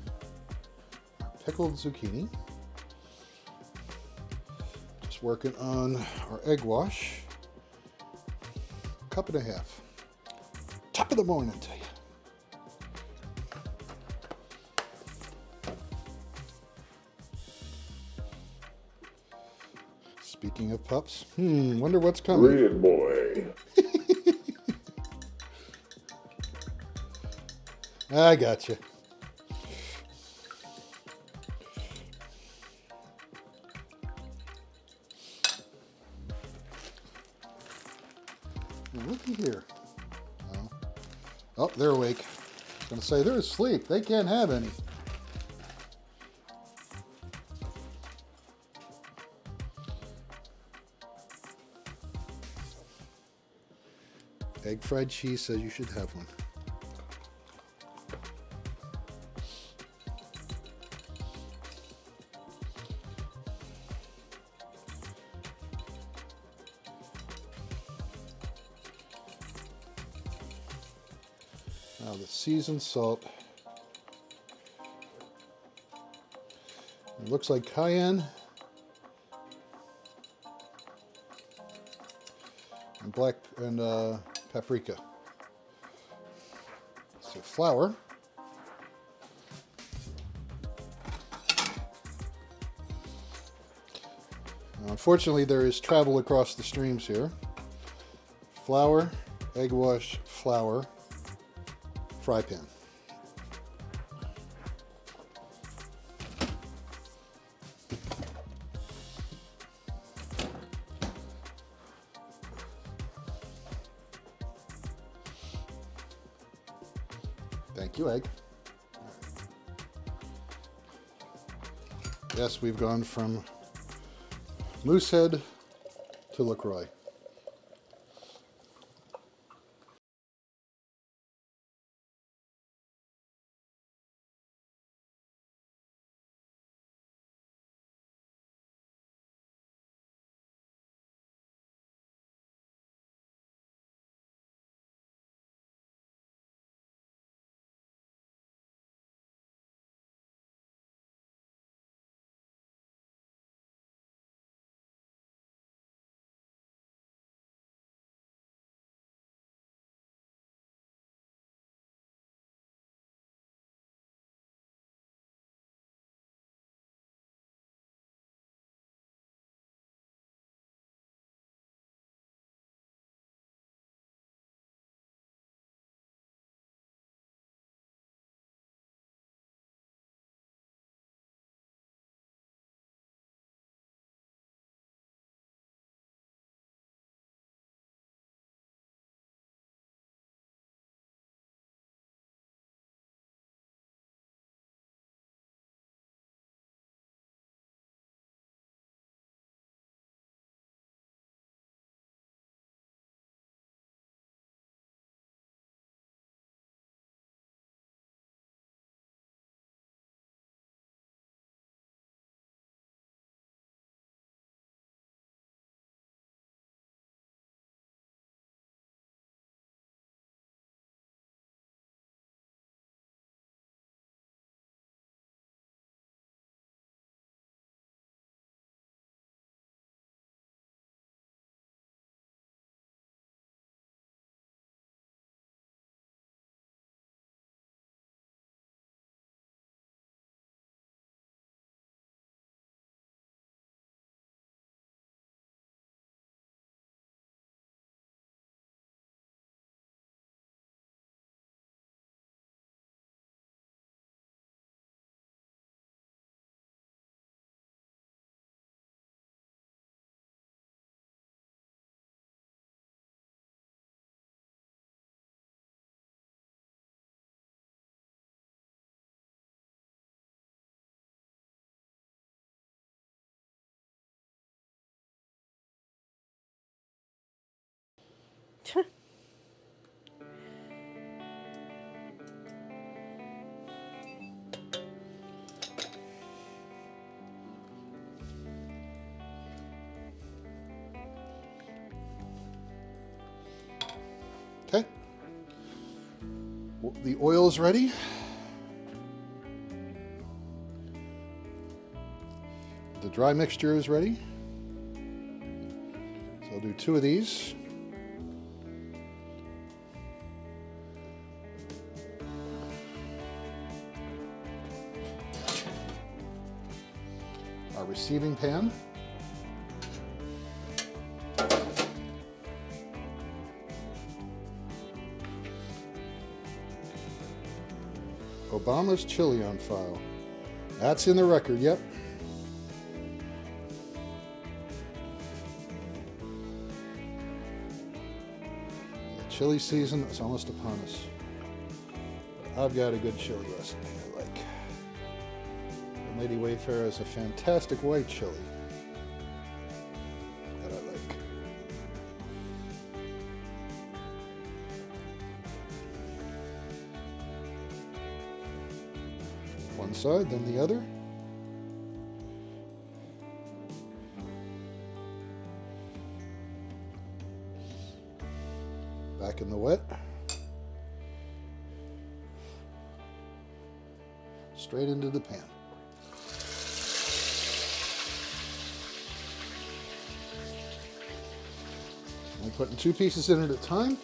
our pickled zucchini, just working on our egg wash. cup and a half. Top of the morning to you. Speaking of pups, wonder what's coming. Korean boy. I got you. Looky here. Oh, they're awake. I was going to say they're asleep. They can't have any. Egg fried cheese says you should have one. Now the seasoned salt. It looks like cayenne and black and paprika. So flour. Now, unfortunately, there is travel across the streams here. Flour, egg wash, flour, fry pan. Thank you, egg. Yes, we've gone from Moosehead to LaCroix. Okay. Well, the oil's ready. The dry mixture is ready. So I'll do 2 of these. our receiving pan. Obama's chili on file. That's in the record, yep. The chili season is almost upon us. I've got a good chili recipe I like. And Lady Wayfarer has a fantastic white chili that I like. One side, then the other. Back in the wet. Straight into the pan. I'm putting 2 pieces in at a time.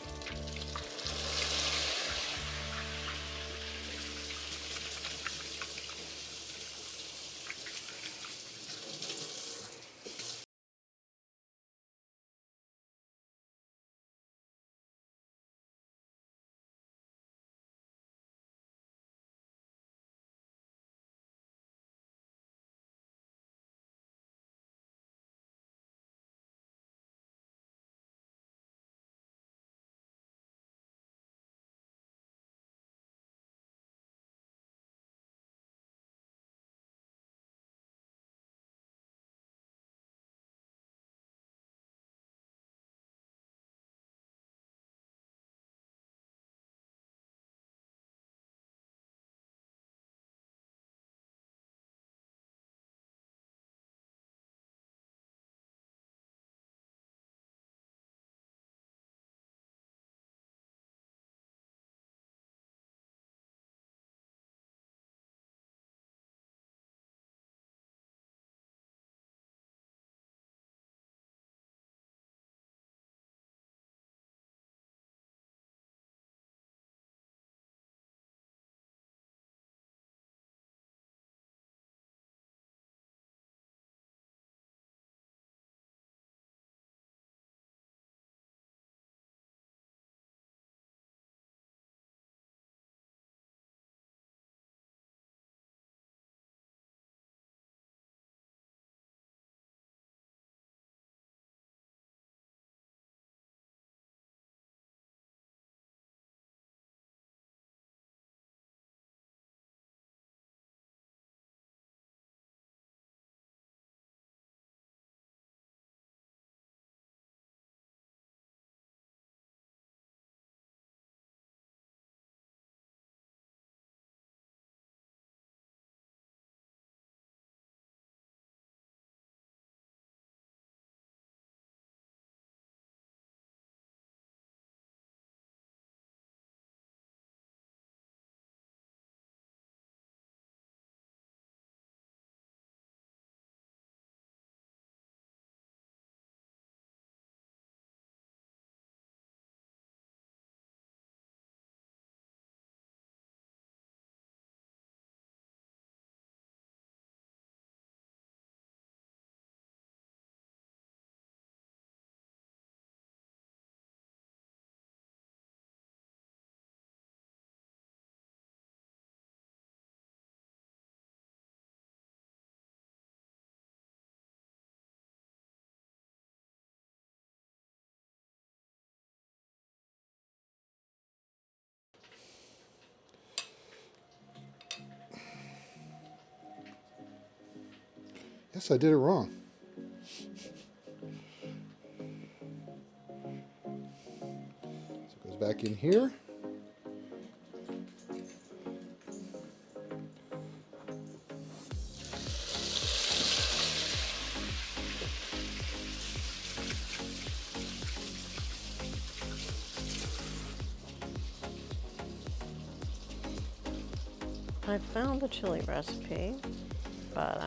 Yes, I did it wrong. So it goes back in here. I found the chili recipe, but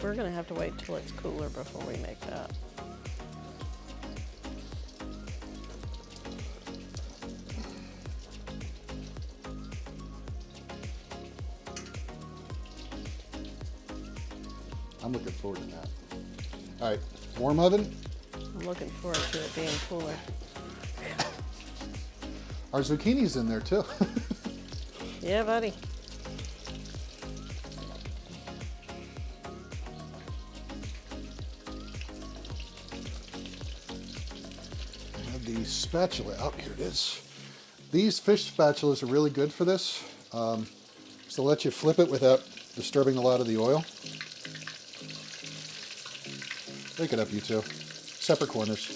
we're gonna have to wait till it's cooler before we make that. I'm looking forward to that. All right, warm oven. I'm looking forward to it being cooler. Our zucchini's in there too. Yeah, buddy. I have the spatula out. Here it is. These fish spatulas are really good for this. So let you flip it without disturbing a lot of the oil. Break it up, you two. Separate corners.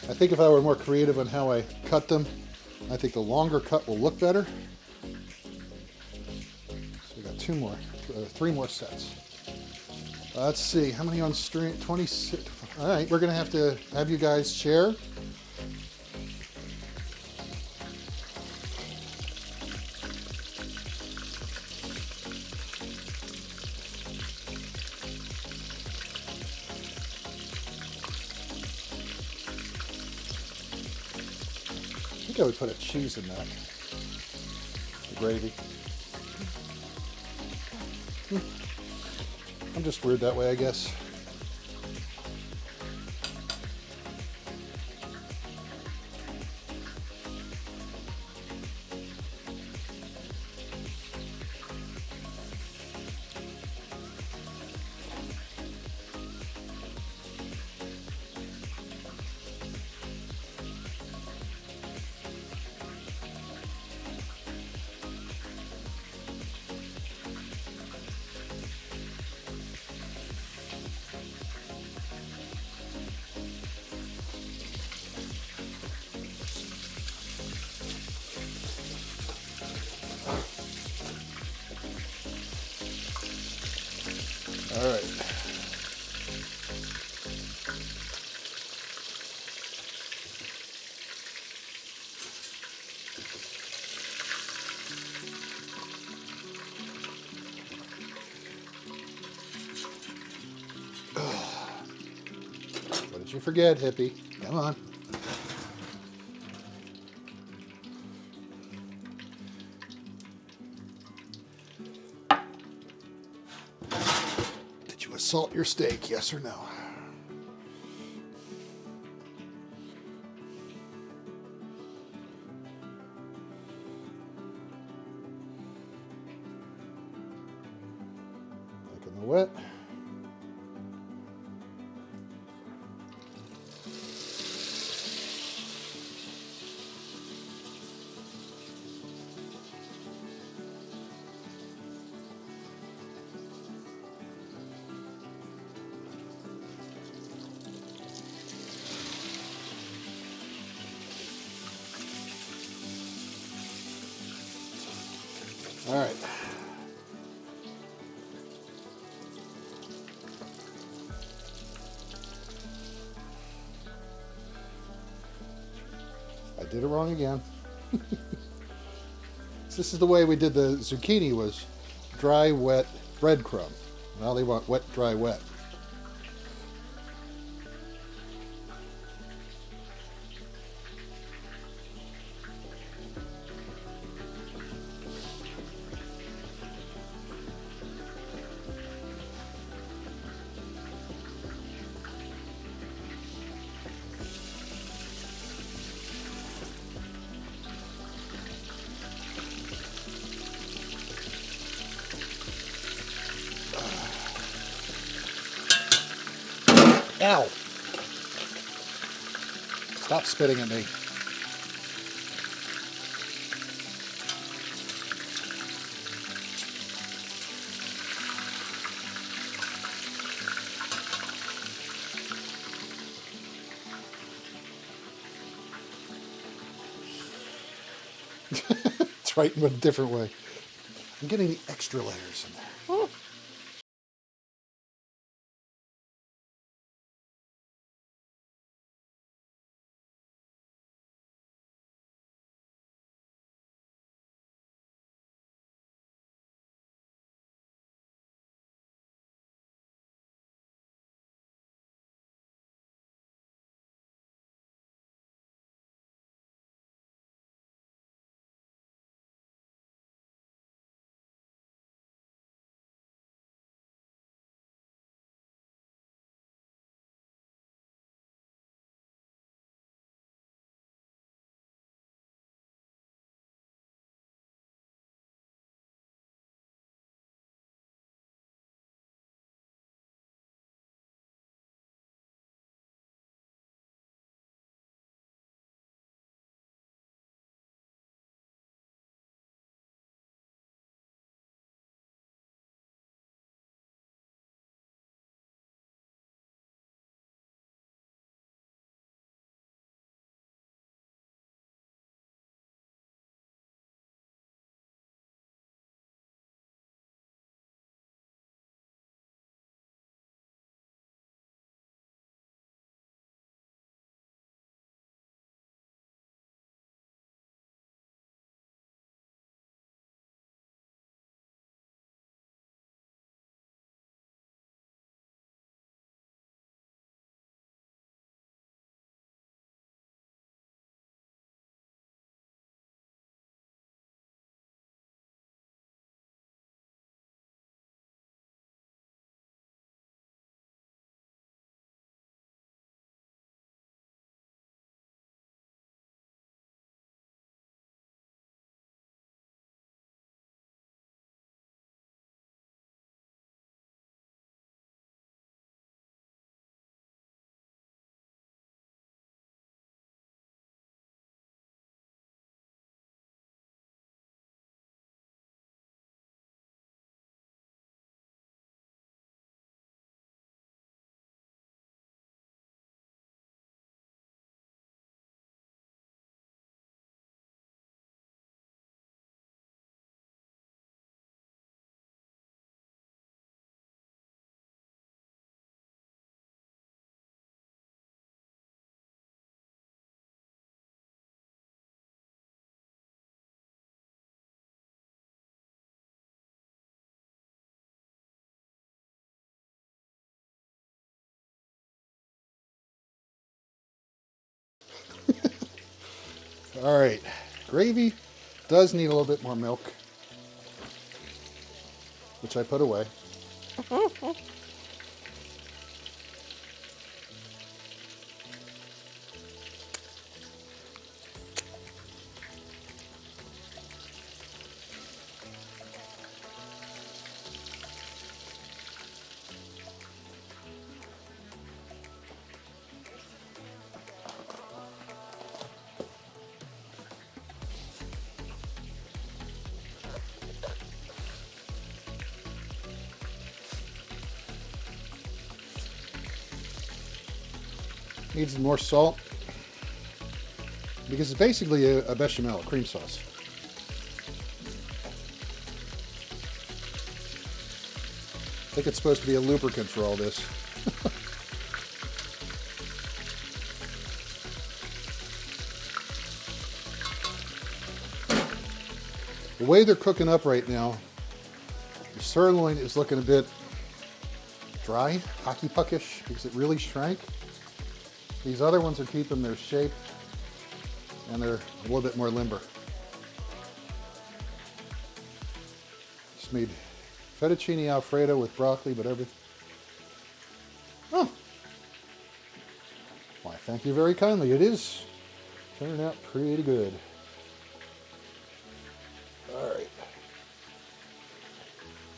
I think if I were more creative on how I cut them, I think the longer cut will look better. So we got three more sets. Let's see, how many on stream? 26. All right, we're gonna have to have you guys share. I think I would put a cheese in that. The gravy. I'm just weird that way, I guess. All right. What did you forget, hippie? Come on. Did you salt your steak, yes or no? Making the wet. All right. I did it wrong again. This is the way we did the zucchini, was dry, wet, breadcrumb. Now they want wet, dry, wet. Ow! Stop spitting at me. It's right in a different way. I'm getting the extra layers in there. Ooh. All right, gravy does need a little bit more milk, which I put away. Needs more salt because it's basically a bechamel, a cream sauce. I think it's supposed to be a lubricant for all this. The way they're cooking up right now, the sirloin is looking a bit dry, hockey puckish, because it really shrank. These other ones are keeping their shape, and they're a little bit more limber. Just made fettuccine alfredo with broccoli, but everything. Oh, why? Thank you very kindly. It is turning out pretty good. All right,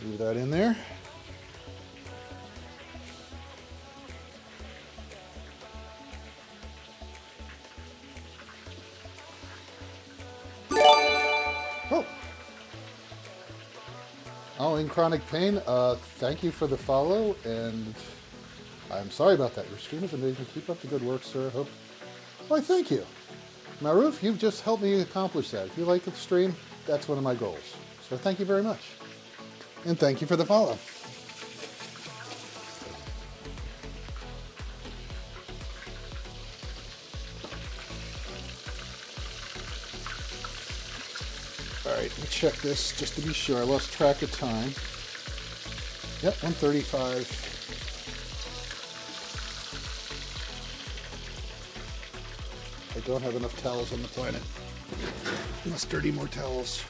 leave that in there. Oh, in chronic pain, thank you for the follow, and I'm sorry about that. Your stream is amazing. Keep up the good work, sir. Hope. Why, thank you. Maruf, you've just helped me accomplish that. If you like the stream, that's one of my goals. So thank you very much. And thank you for the follow. All right, let me check this just to be sure. I lost track of time. Yep, 1:35. I don't have enough towels on the planet. Must dirty more towels.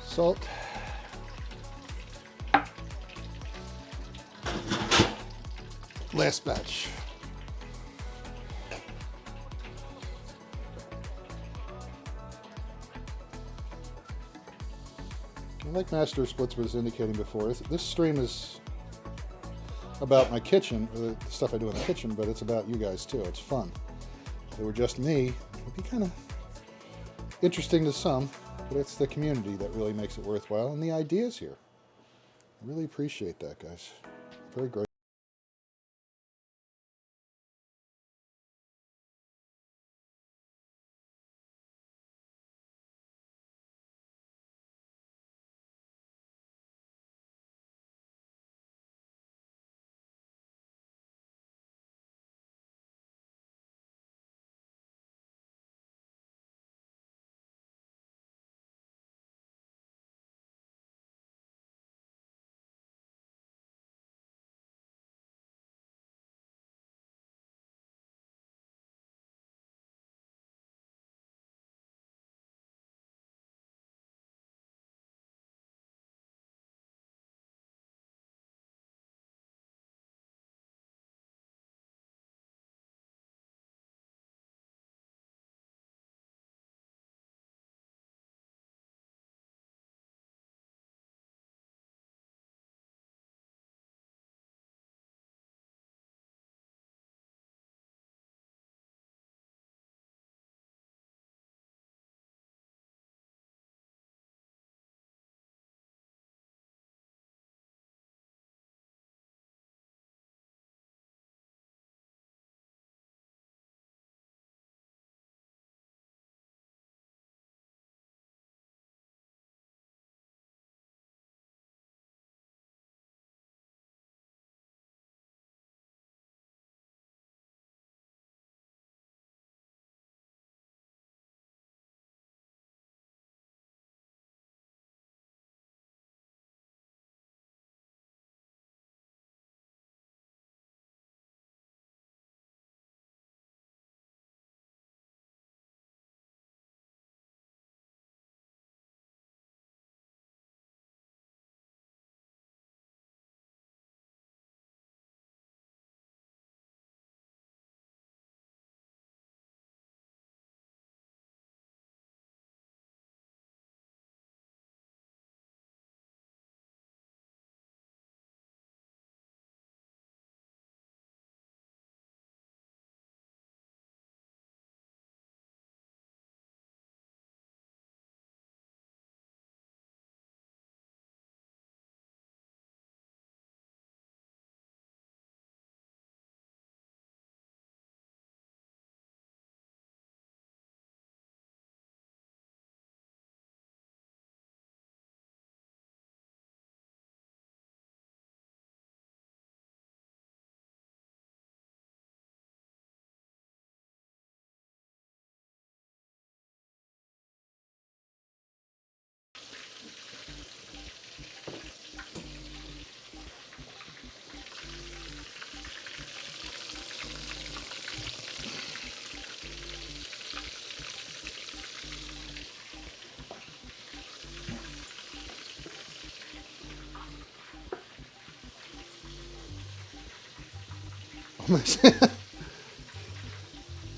Salt. Last batch. Like Master Splits was indicating before, this stream is about my kitchen, the stuff I do in the kitchen, but it's about you guys too. It's fun. If it were just me, it'd be kind of interesting to some, but it's the community that really makes it worthwhile, and the ideas here. I really appreciate that, guys. Very grateful.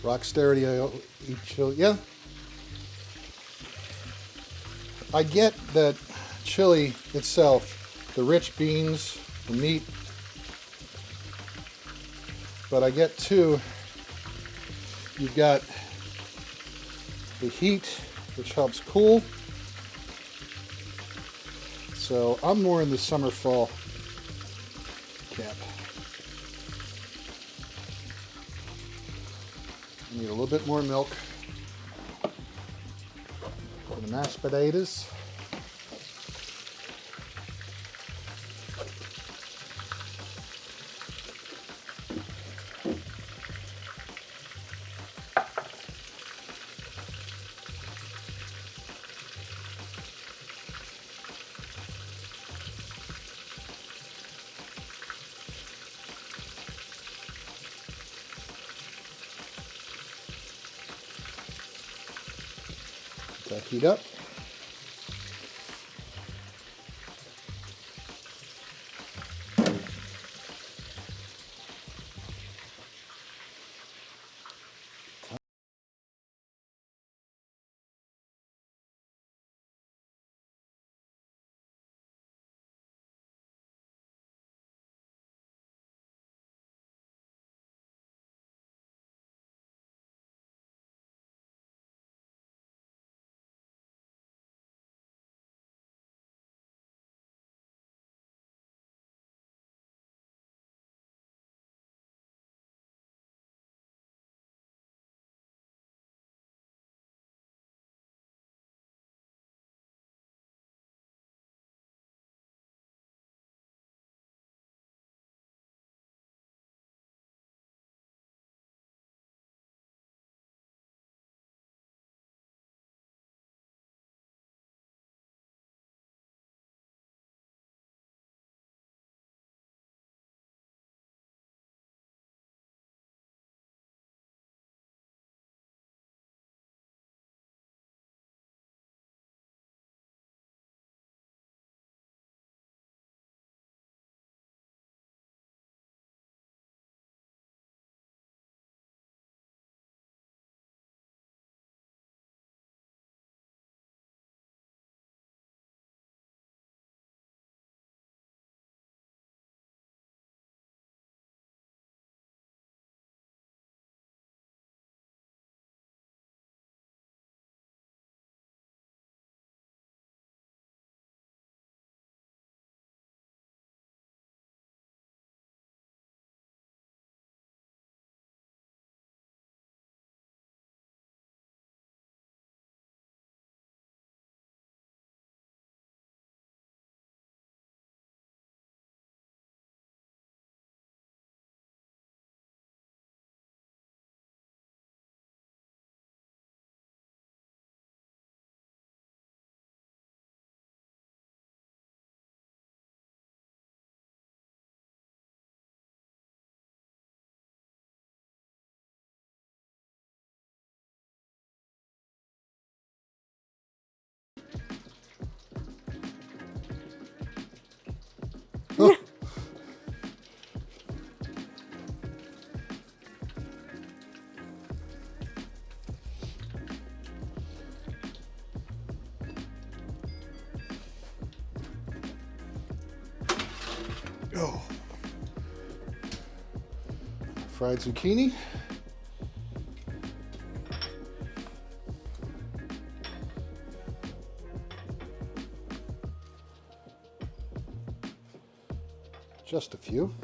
Rocksteady, I eat chili. Yeah. I get that chili itself, the rich beans, the meat, but I get too, you've got the heat, which helps cool. So I'm more in the summer fall camp. I need a little bit more milk for the mashed potatoes. Let that heat up. Oh. Fried zucchini. Just a few.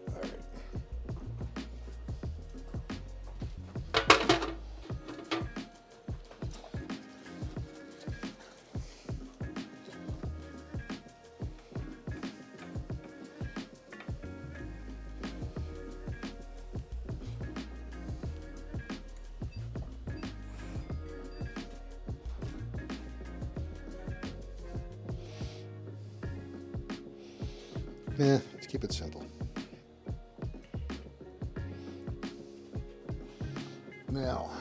All right. Let's keep it simple. Now,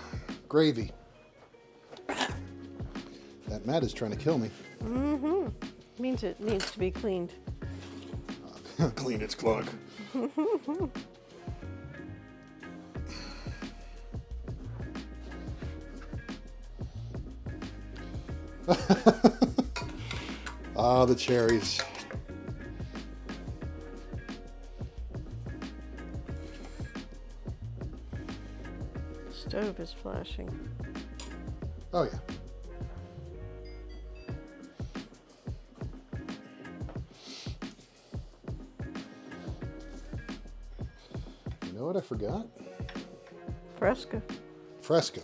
Gravy. That mat is trying to kill me. Means it needs to be cleaned. Clean its clog. Ah, the cherries. Stove is flashing. Oh, yeah. You know what I forgot? Fresca. Fresca.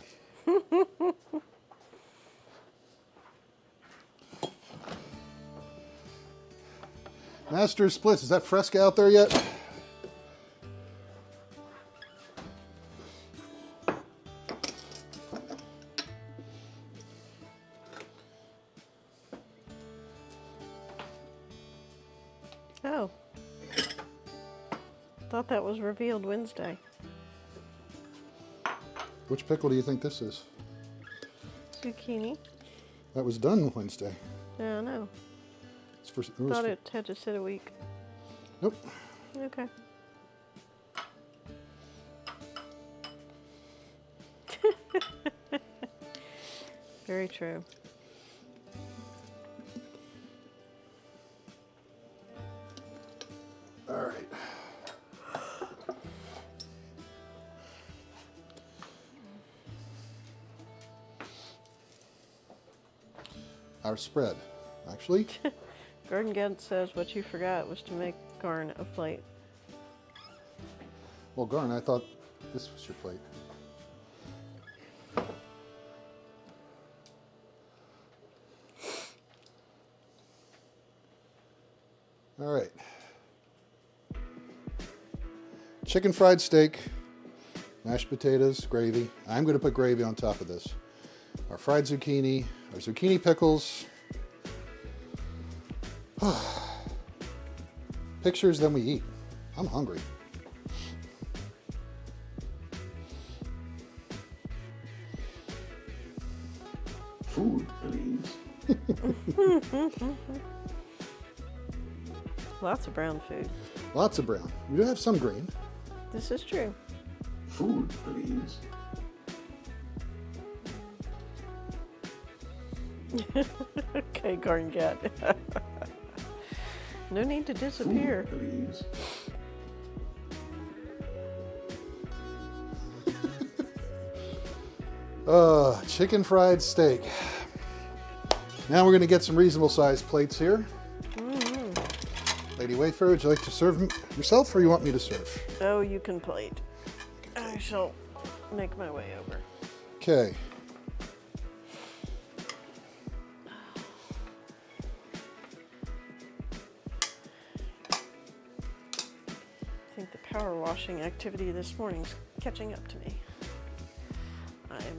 Master Splits, is that Fresca out there yet? Oh. Thought that was revealed Wednesday. Which pickle do you think this is? Zucchini. That was done Wednesday. Yeah, I know. It's for, Thought it had to sit a week. Nope. Okay. Very true. All right. Our spread. Actually, Garden Gad says what you forgot was to make Garn a plate. well, Garn, I thought this was your plate. All right. Chicken fried steak, mashed potatoes, gravy. I'm going to put gravy on top of this. Our fried zucchini, our zucchini pickles. Pictures, then we eat. I'm hungry. Food, please. Lots of brown food. Lots of brown. We do have some green. This is true. Food, please. Okay, Garden Gad. No need to disappear. Food, please. Chicken fried steak. Now we're going to get some reasonable sized plates here. Lady Wayfarer, would you like to serve yourself or you want me to serve? Oh, you can plate. I shall make my way over. Okay. I think the power washing activity this morning's catching up to me.